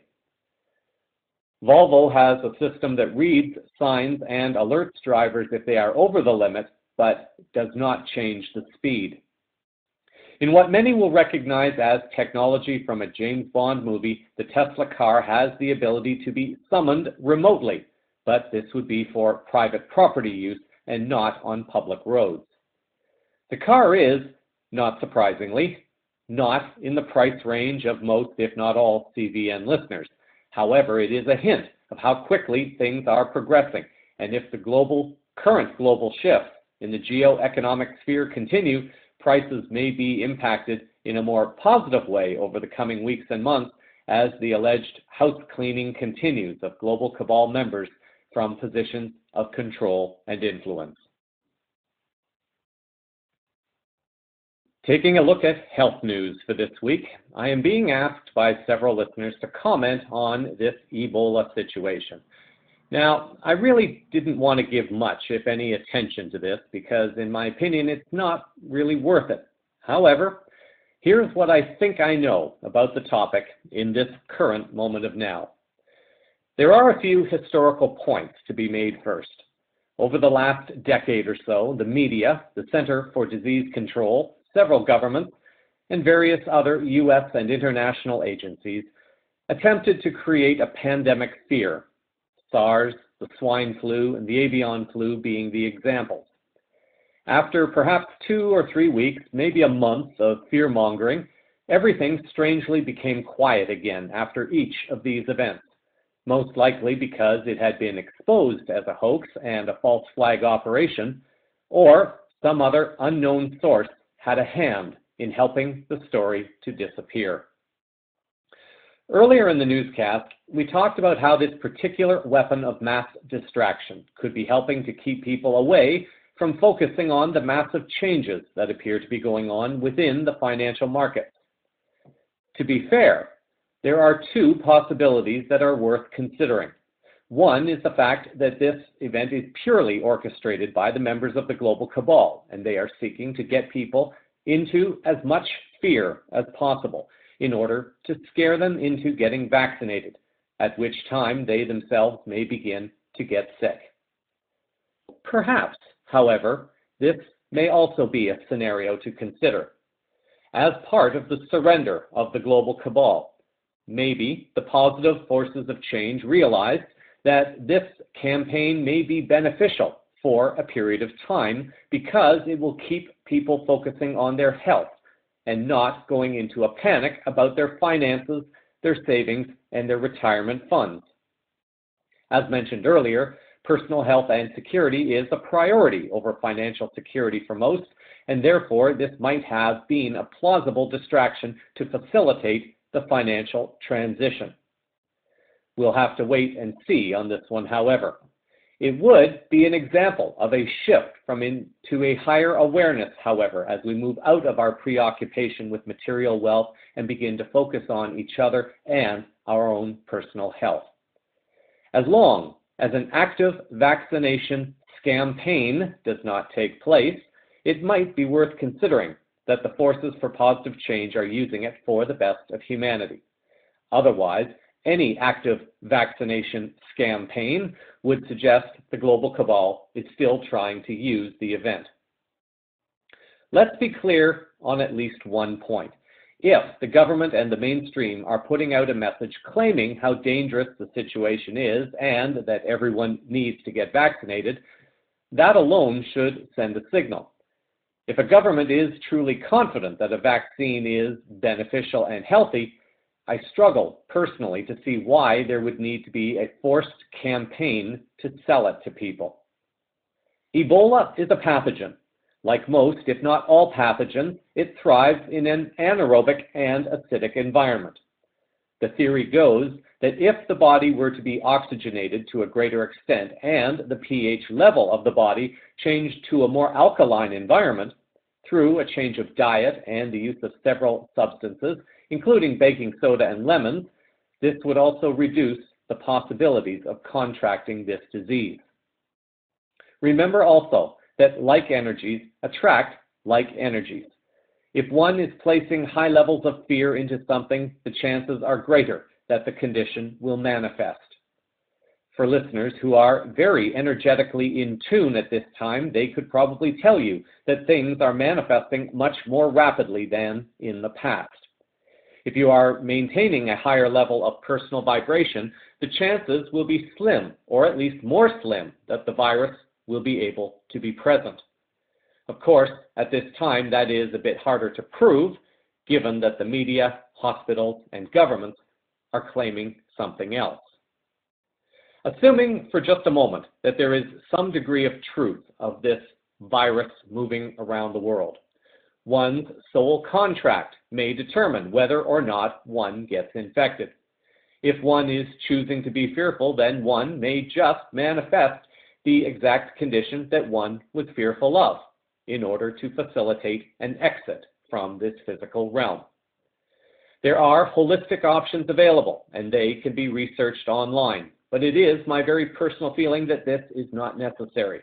Volvo has a system that reads signs and alerts drivers if they are over the limit, but does not change the speed. In what many will recognize as technology from a James Bond movie, the Tesla car has the ability to be summoned remotely, but this would be for private property use and not on public roads. The car is, not surprisingly, not in the price range of most, if not all, CVN listeners. However, it is a hint of how quickly things are progressing, and if the current global shifts in the geoeconomic sphere continue, prices may be impacted in a more positive way over the coming weeks and months as the alleged house cleaning continues of global cabal members from positions of control and influence. Taking a look at health news for this week, I am being asked by several listeners to comment on this Ebola situation. Now, I really didn't want to give much, if any, attention to this because, in my opinion, it's not really worth it. However, here's what I think I know about the topic in this current moment of now. There are a few historical points to be made first. Over the last decade or so, the media, the Center for Disease Control, several governments, and various other U.S. and international agencies attempted to create a pandemic fear, SARS, the swine flu, and the avian flu being the examples. After perhaps 2 or 3 weeks, maybe a month of fear-mongering, everything strangely became quiet again after each of these events, most likely because it had been exposed as a hoax and a false flag operation, or some other unknown source had a hand in helping the story to disappear. Earlier in the newscast, we talked about how this particular weapon of mass distraction could be helping to keep people away from focusing on the massive changes that appear to be going on within the financial markets. To be fair, there are 2 possibilities that are worth considering. One is the fact that this event is purely orchestrated by the members of the global cabal, and they are seeking to get people into as much fear as possible in order to scare them into getting vaccinated, at which time they themselves may begin to get sick. Perhaps, however, this may also be a scenario to consider. As part of the surrender of the global cabal, maybe the positive forces of change realized that this campaign may be beneficial for a period of time because it will keep people focusing on their health and not going into a panic about their finances, their savings, and their retirement funds. As mentioned earlier, personal health and security is a priority over financial security for most, and therefore this might have been a plausible distraction to facilitate the financial transition. We'll have to wait and see on this one, however. It would be an example of a shift to a higher awareness, however, as we move out of our preoccupation with material wealth and begin to focus on each other and our own personal health. As long as an active vaccination campaign does not take place, it might be worth considering that the forces for positive change are using it for the best of humanity. Otherwise, any active vaccination campaign would suggest the global cabal is still trying to use the event. Let's be clear on at least one point. If the government and the mainstream are putting out a message claiming how dangerous the situation is and that everyone needs to get vaccinated, that alone should send a signal. If a government is truly confident that a vaccine is beneficial and healthy, I struggle personally to see why there would need to be a forced campaign to sell it to people. Ebola is a pathogen. Like most, if not all pathogens, it thrives in an anaerobic and acidic environment. The theory goes that if the body were to be oxygenated to a greater extent and the pH level of the body changed to a more alkaline environment through a change of diet and the use of several substances, including baking soda and lemons, this would also reduce the possibilities of contracting this disease. Remember also that like energies attract like energies. If one is placing high levels of fear into something, the chances are greater that the condition will manifest. For listeners who are very energetically in tune at this time, they could probably tell you that things are manifesting much more rapidly than in the past. If you are maintaining a higher level of personal vibration, the chances will be slim, or at least more slim, that the virus will be able to be present. Of course, at this time, that is a bit harder to prove, given that the media, hospitals, and governments are claiming something else. Assuming for just a moment that there is some degree of truth of this virus moving around the world, one's sole contract may determine whether or not one gets infected. If one is choosing to be fearful, then one may just manifest the exact condition that one was fearful of in order to facilitate an exit from this physical realm. There are holistic options available, and they can be researched online, but it is my very personal feeling that this is not necessary.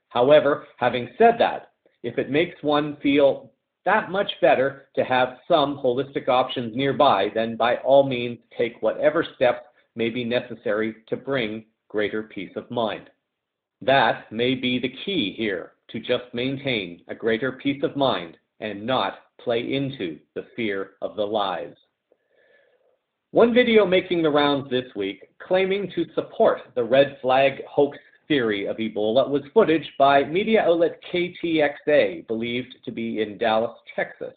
However, having said that, if it makes one feel that much better to have some holistic options nearby, then by all means take whatever steps may be necessary to bring greater peace of mind. That may be the key here, to just maintain a greater peace of mind and not play into the fear of the lies. One video making the rounds this week, claiming to support the red flag hoax theory of Ebola, was footage by media outlet KTXA, believed to be in Dallas, Texas,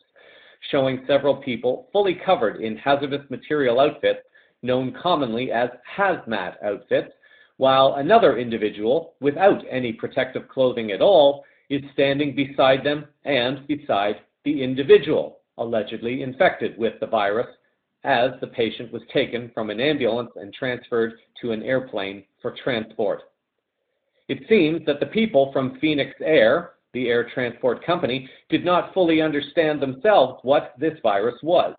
showing several people fully covered in hazardous material outfits known commonly as hazmat outfits, while another individual without any protective clothing at all is standing beside them and beside the individual allegedly infected with the virus, as the patient was taken from an ambulance and transferred to an airplane for transport. It seems that the people from Phoenix Air, the air transport company, did not fully understand themselves what this virus was.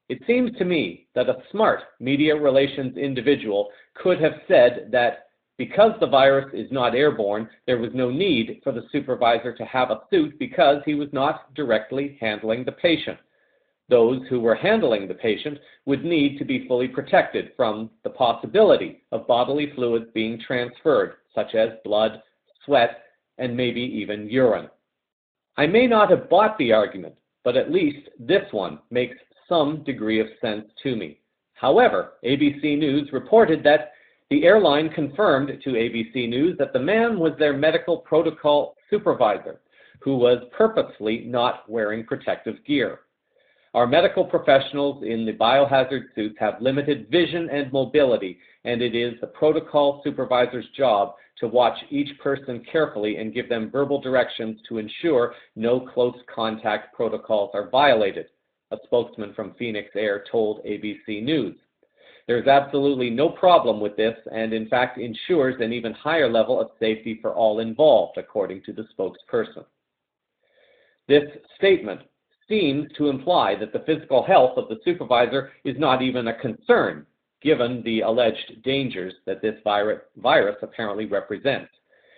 It seems to me that a smart media relations individual could have said that because the virus is not airborne, there was no need for the supervisor to have a suit because he was not directly handling the patient. Those who were handling the patient would need to be fully protected from the possibility of bodily fluids being transferred, such as blood, sweat, and maybe even urine. I may not have bought the argument, but at least this one makes some degree of sense to me. However, ABC News reported that the airline confirmed to ABC News that the man was their medical protocol supervisor, who was purposely not wearing protective gear. Our medical professionals in the biohazard suits have limited vision and mobility, and it is the protocol supervisor's job to watch each person carefully and give them verbal directions to ensure no close contact protocols are violated, a spokesman from Phoenix Air told ABC News. There's absolutely no problem with this, and in fact ensures an even higher level of safety for all involved, according to the spokesperson. This statement seems to imply that the physical health of the supervisor is not even a concern, given the alleged dangers that this virus apparently represents.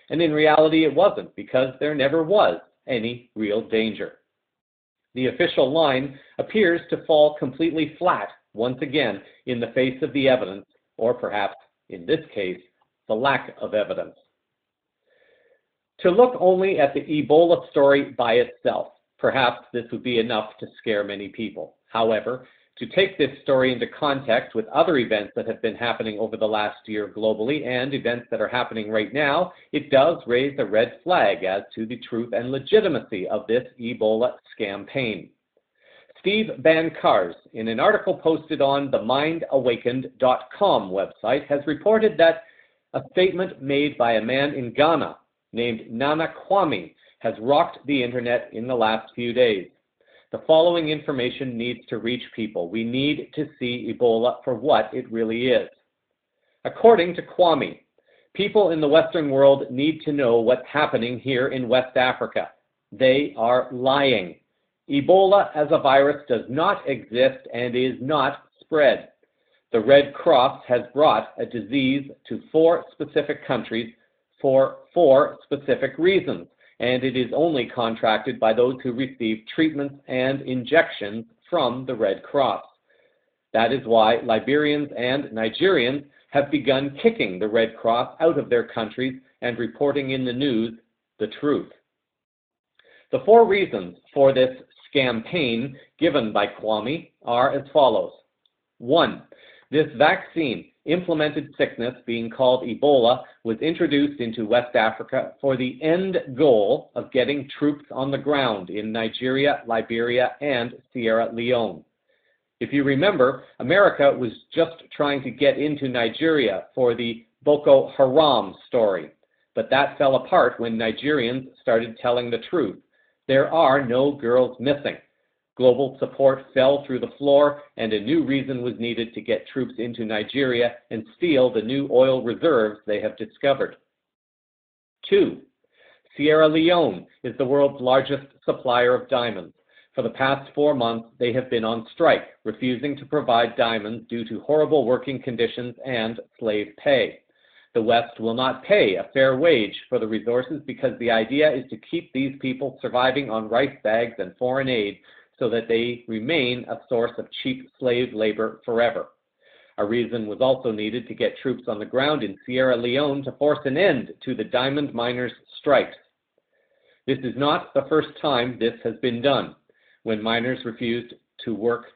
And in reality it wasn't, because there never was any real danger. The official line appears to fall completely flat once again in the face of the evidence, or perhaps, in this case, the lack of evidence. To look only at the Ebola story by itself, perhaps this would be enough to scare many people. However, to take this story into context with other events that have been happening over the last year globally and events that are happening right now, it does raise a red flag as to the truth and legitimacy of this Ebola campaign. Steve Bankars, in an article posted on the mindawakened.com website, has reported that a statement made by a man in Ghana named Nana Kwame has rocked the internet in the last few days. The following information needs to reach people. We need to see Ebola for what it really is. According to Kwame, people in the Western world need to know what's happening here in West Africa. They are lying. Ebola as a virus does not exist and is not spread. The Red Cross has brought a disease to 4 specific countries for 4 specific reasons, and it is only contracted by those who receive treatments and injections from the Red Cross. That is why Liberians and Nigerians have begun kicking the Red Cross out of their countries and reporting in the news the truth. The 4 reasons for this campaign given by Kwame are as follows. 1. This vaccine implemented sickness, being called Ebola, was introduced into West Africa for the end goal of getting troops on the ground in Nigeria, Liberia, and Sierra Leone. If you remember, America was just trying to get into Nigeria for the Boko Haram story, but that fell apart when Nigerians started telling the truth. There are no girls missing. Global support fell through the floor, and a new reason was needed to get troops into Nigeria and steal the new oil reserves they have discovered. 2. Sierra Leone is the world's largest supplier of diamonds. For the past 4 months, they have been on strike, refusing to provide diamonds due to horrible working conditions and slave pay. The West will not pay a fair wage for the resources because the idea is to keep these people surviving on rice bags and foreign aid so that they remain a source of cheap slave labor forever. A reason was also needed to get troops on the ground in Sierra Leone to force an end to the diamond miners' strikes. This is not the first time this has been done. When miners refused to work,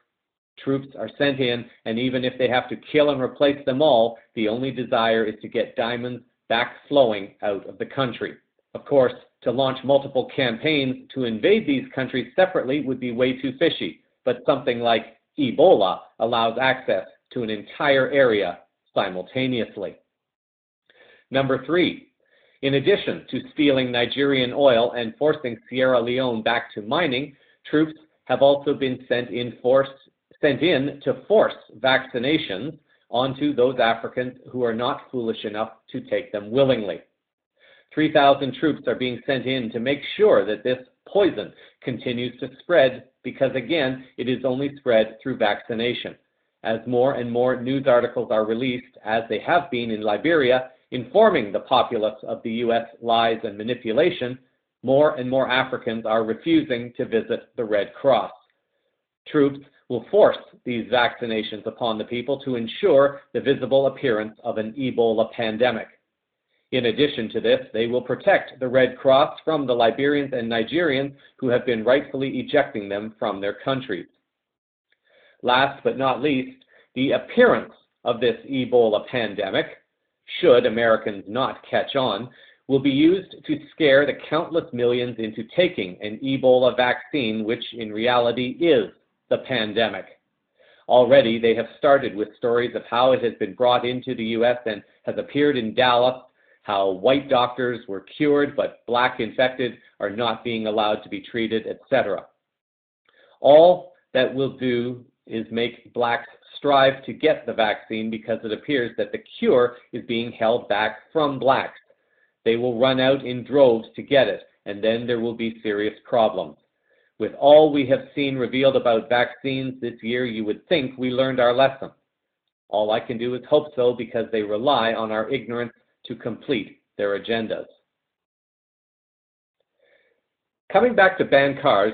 troops are sent in, and even if they have to kill and replace them all, the only desire is to get diamonds back flowing out of the country. Of course, to launch multiple campaigns to invade these countries separately would be way too fishy, but something like Ebola allows access to an entire area simultaneously. Number 3, in addition to stealing Nigerian oil and forcing Sierra Leone back to mining, troops have also been sent in to force vaccinations onto those Africans who are not foolish enough to take them willingly. 3,000 troops are being sent in to make sure that this poison continues to spread because, again, it is only spread through vaccination. As more and more news articles are released, as they have been in Liberia, informing the populace of the U.S. lies and manipulation, more and more Africans are refusing to visit the Red Cross. Troops will force these vaccinations upon the people to ensure the visible appearance of an Ebola pandemic. In addition to this, they will protect the Red Cross from the Liberians and Nigerians who have been rightfully ejecting them from their countries. Last but not least, the appearance of this Ebola pandemic, should Americans not catch on, will be used to scare the countless millions into taking an Ebola vaccine, which in reality is the pandemic. Already they have started with stories of how it has been brought into the U.S. and has appeared in Dallas, how white doctors were cured but black infected are not being allowed to be treated, etc. All that will do is make blacks strive to get the vaccine because it appears that the cure is being held back from blacks. They will run out in droves to get it, and then there will be serious problems. With all we have seen revealed about vaccines this year, you would think we learned our lesson. All I can do is hope so, because they rely on our ignorance to complete their agendas. Coming back to Ben Carr's,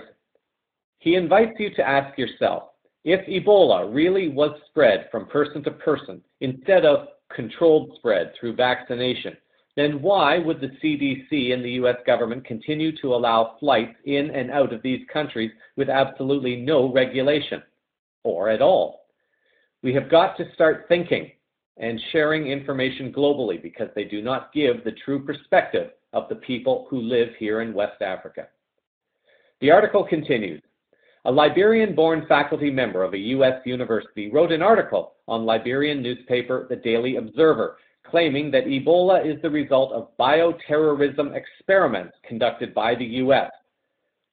he invites you to ask yourself, if Ebola really was spread from person to person instead of controlled spread through vaccination, then why would the CDC and the U.S. government continue to allow flights in and out of these countries with absolutely no regulation, or at all? We have got to start thinking and sharing information globally, because they do not give the true perspective of the people who live here in West Africa. The article continues. A Liberian-born faculty member of a U.S. university wrote an article on Liberian newspaper The Daily Observer, claiming that Ebola is the result of bioterrorism experiments conducted by the U.S.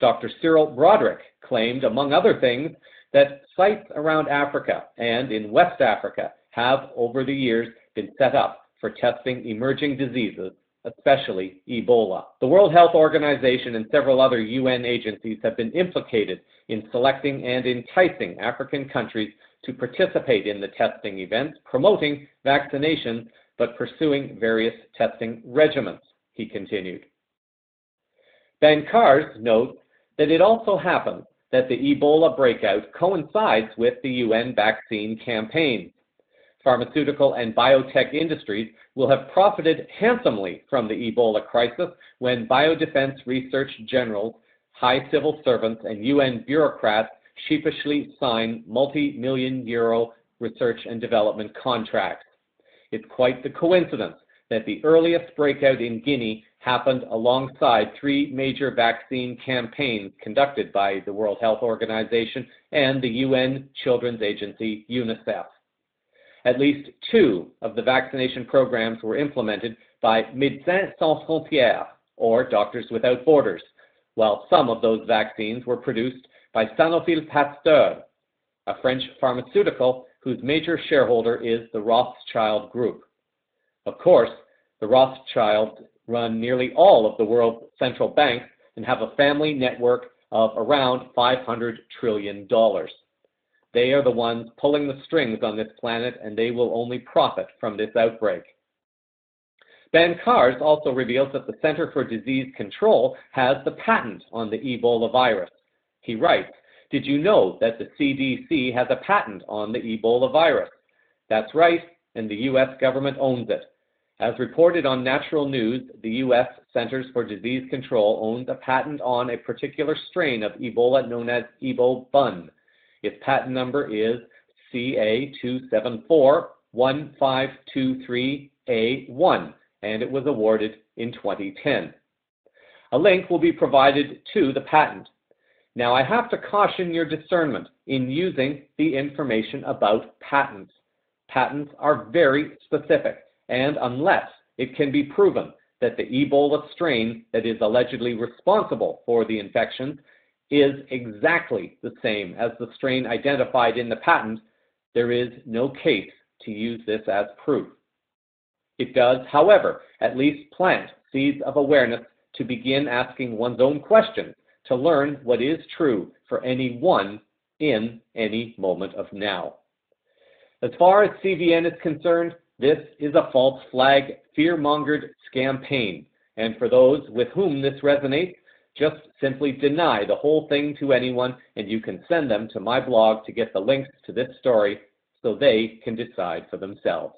Dr. Cyril Broderick claimed, among other things, that sites around Africa and in West Africa have, over the years, been set up for testing emerging diseases, especially Ebola. The World Health Organization and several other UN agencies have been implicated in selecting and enticing African countries to participate in the testing events, promoting vaccinations, but pursuing various testing regimens, he continued. Ben Carr's notes that it also happens that the Ebola breakout coincides with the UN vaccine campaign. Pharmaceutical and biotech industries will have profited handsomely from the Ebola crisis when biodefense research generals, high civil servants, and UN bureaucrats sheepishly sign multi-million euro research and development contracts. It's quite the coincidence that the earliest breakout in Guinea happened alongside 3 major vaccine campaigns conducted by the World Health Organization and the UN Children's Agency, UNICEF. At least 2 of the vaccination programs were implemented by Médecins Sans Frontières, or Doctors Without Borders, while some of those vaccines were produced by Sanofi Pasteur, a French pharmaceutical whose major shareholder is the Rothschild Group. Of course, the Rothschilds run nearly all of the world's central banks and have a family network of around $500 trillion. They are the ones pulling the strings on this planet, and they will only profit from this outbreak. Ben Carr's also reveals that the Center for Disease Control has the patent on the Ebola virus. He writes, "Did you know that the CDC has a patent on the Ebola virus? That's right, and the U.S. government owns it. As reported on Natural News, the U.S. Centers for Disease Control owns a patent on a particular strain of Ebola known as Ebo-Bun. Its patent number is CA2741523A1, and it was awarded in 2010. A link will be provided to the patent. Now, I have to caution your discernment in using the information about patents. Patents are very specific, and unless it can be proven that the Ebola strain that is allegedly responsible for the infections is exactly the same as the strain identified in the patent, there is no case to use this as proof. It does, however, at least plant seeds of awareness to begin asking one's own questions to learn what is true for anyone in any moment of now. As far as CVN is concerned, this is a false flag, fear-mongered campaign, and for those with whom this resonates, just simply deny the whole thing to anyone, and you can send them to my blog to get the links to this story so they can decide for themselves.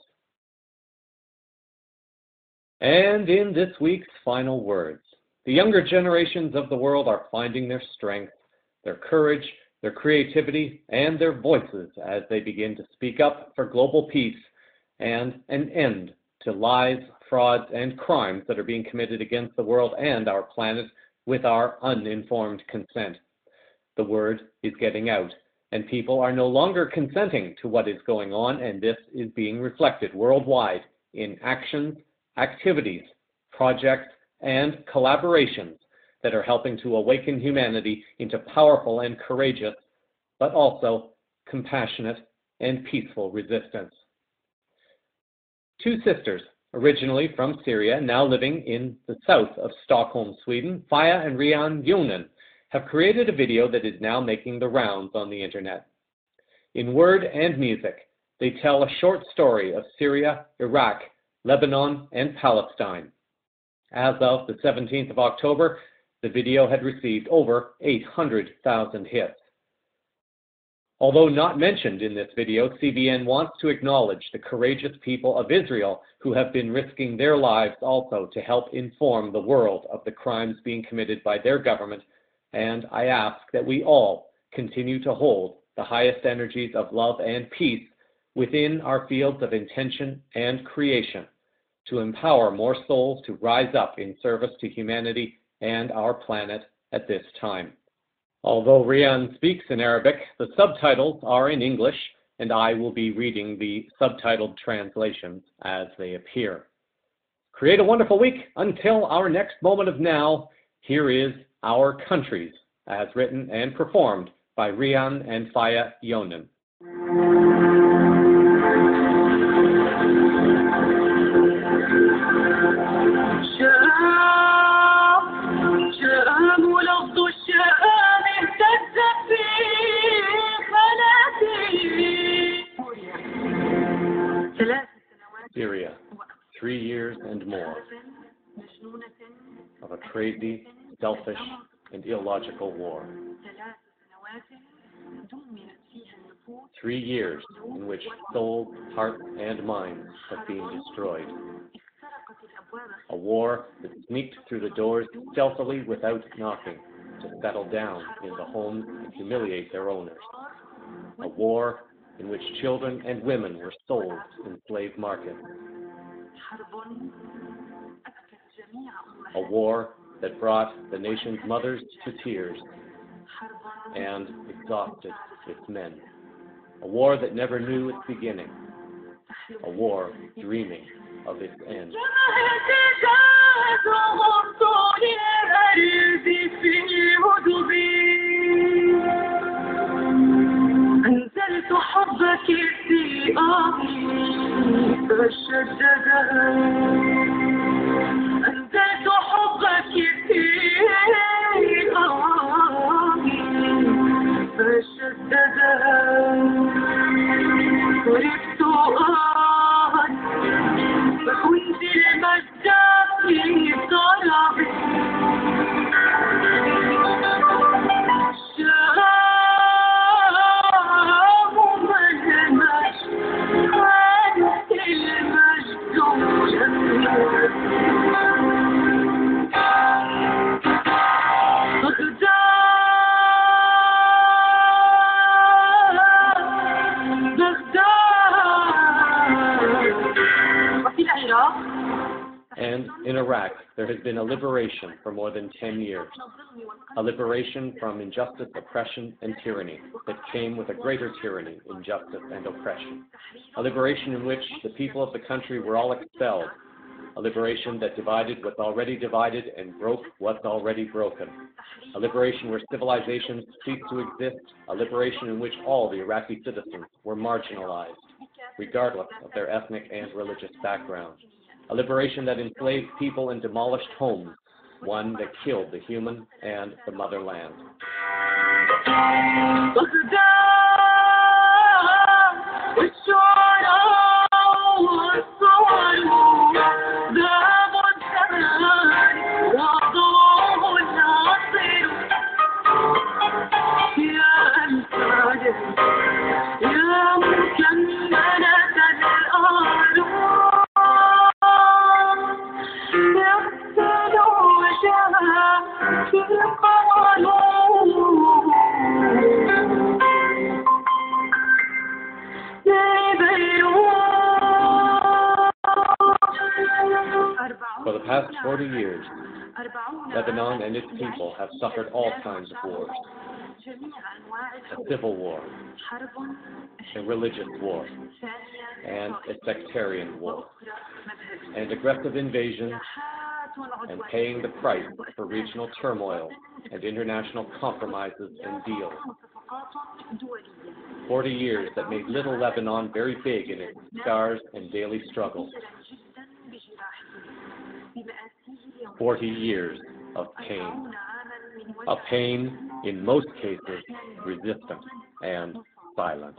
And in this week's final words, the younger generations of the world are finding their strength, their courage, their creativity, and their voices as they begin to speak up for global peace and an end to lies, frauds, and crimes that are being committed against the world and our planet with our uninformed consent. The word is getting out, and people are no longer consenting to what is going on, and this is being reflected worldwide in actions, activities, projects, and collaborations that are helping to awaken humanity into powerful and courageous, but also compassionate and peaceful resistance. Two sisters, originally from Syria, now living in the south of Stockholm, Sweden, Faya and Rian Yonen, have created a video that is now making the rounds on the internet. In word and music, they tell a short story of Syria, Iraq, Lebanon, and Palestine. As of the 17th of October, the video had received over 800,000 hits. Although not mentioned in this video, CVN wants to acknowledge the courageous people of Israel who have been risking their lives also to help inform the world of the crimes being committed by their government, and I ask that we all continue to hold the highest energies of love and peace within our fields of intention and creation to empower more souls to rise up in service to humanity and our planet at this time. Although Rian speaks in Arabic, the subtitles are in English, and I will be reading the subtitled translations as they appear. Create a wonderful week. Until our next moment of now, here is Our Countries, as written and performed by Rian and Faya Yonen. Syria, 3 years and more of a crazy, selfish, and illogical war. 3 years in which souls, hearts, and minds have been destroyed. A war that sneaked through the doors stealthily without knocking to settle down in the homes and humiliate their owners. A war in which children and women were sold in slave markets. A war that brought the nation's mothers to tears and exhausted its men. A war that never knew its beginning. A war dreaming of its end. أنزلت حبك في أمري فشددها أنزلت حبك في أمري فشددها تركت فكنت المجد there has been a liberation for more than 10 years, a liberation from injustice, oppression, and tyranny that came with a greater tyranny, injustice, and oppression, a liberation in which the people of the country were all expelled, a liberation that divided what's already divided and broke what's already broken, a liberation where civilizations ceased to exist, a liberation in which all the Iraqi citizens were marginalized, regardless of their ethnic and religious background, a liberation that enslaved people and demolished homes, one that killed the human and the motherland. For the past 40 years, Lebanon and its people have suffered all kinds of wars. A civil war, a religious war, and a sectarian war, and aggressive invasions, and paying the price for regional turmoil and international compromises and deals. 40 years that made little Lebanon very big in its scars and daily struggles. 40 years of pain. A pain, in most cases, resistant and silent.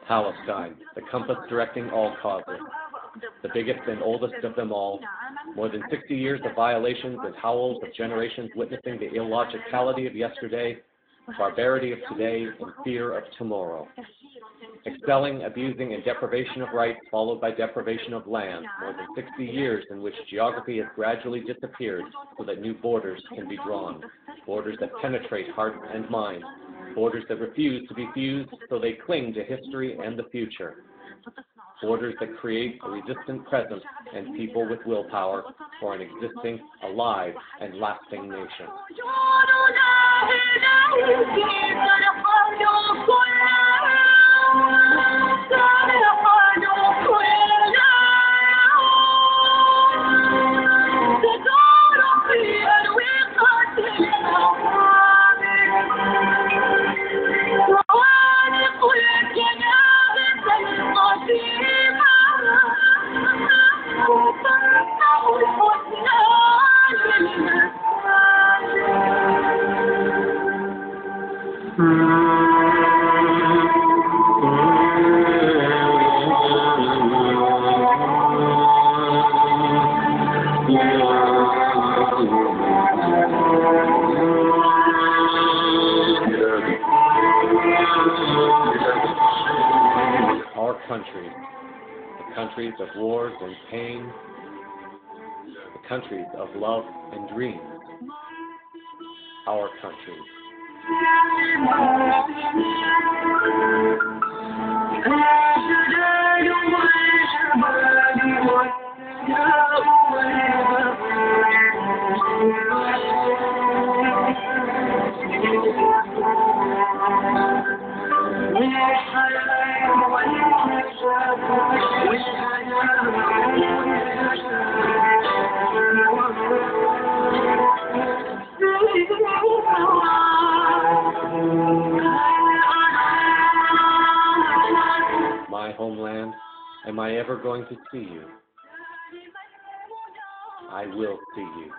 Palestine, the compass directing all causes, the biggest and oldest of them all, more than 60 years of violations and howls of generations witnessing the illogicality of yesterday, barbarity of today, and fear of tomorrow. Expelling, abusing, and deprivation of rights followed by deprivation of land, more than 60 years in which geography has gradually disappeared so that new borders can be drawn, borders that penetrate heart and mind, borders that refuse to be fused so they cling to history and the future, borders that create a resistant presence and people with willpower for an existing, alive, and lasting nation. Our countries, the countries of wars and pain, the countries of love and dreams, our countries. My homeland, am I ever going to see you? I will see you.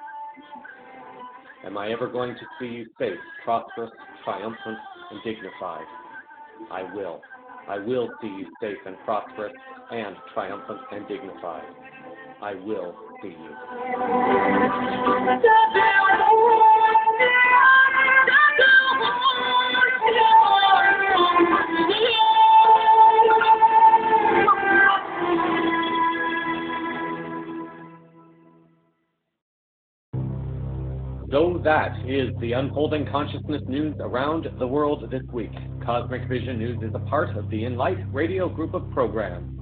Am I ever going to see you safe, prosperous, triumphant, and dignified? I will. I will see you safe and prosperous and triumphant and dignified. I will see you. So that is the unfolding consciousness news around the world this week. Cosmic Vision News is a part of the Enlight Radio group of programs.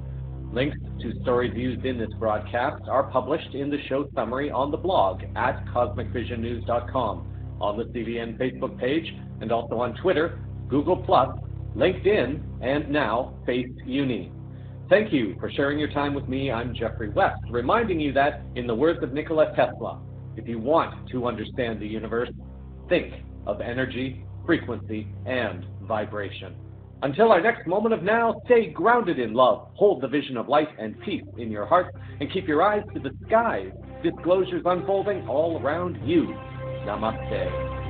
Links to stories used in this broadcast are published in the show summary on the blog at cosmicvisionnews.com, on the CVN Facebook page, and also on Twitter, Google+, LinkedIn, and now FaceUni. Thank you for sharing your time with me. I'm Jeffrey West, reminding you that, in the words of Nikola Tesla, if you want to understand the universe, think of energy, frequency, and vibration. Until our next moment of now, stay grounded in love, hold the vision of light and peace in your heart, and keep your eyes to the skies. Disclosures unfolding all around you. Namaste.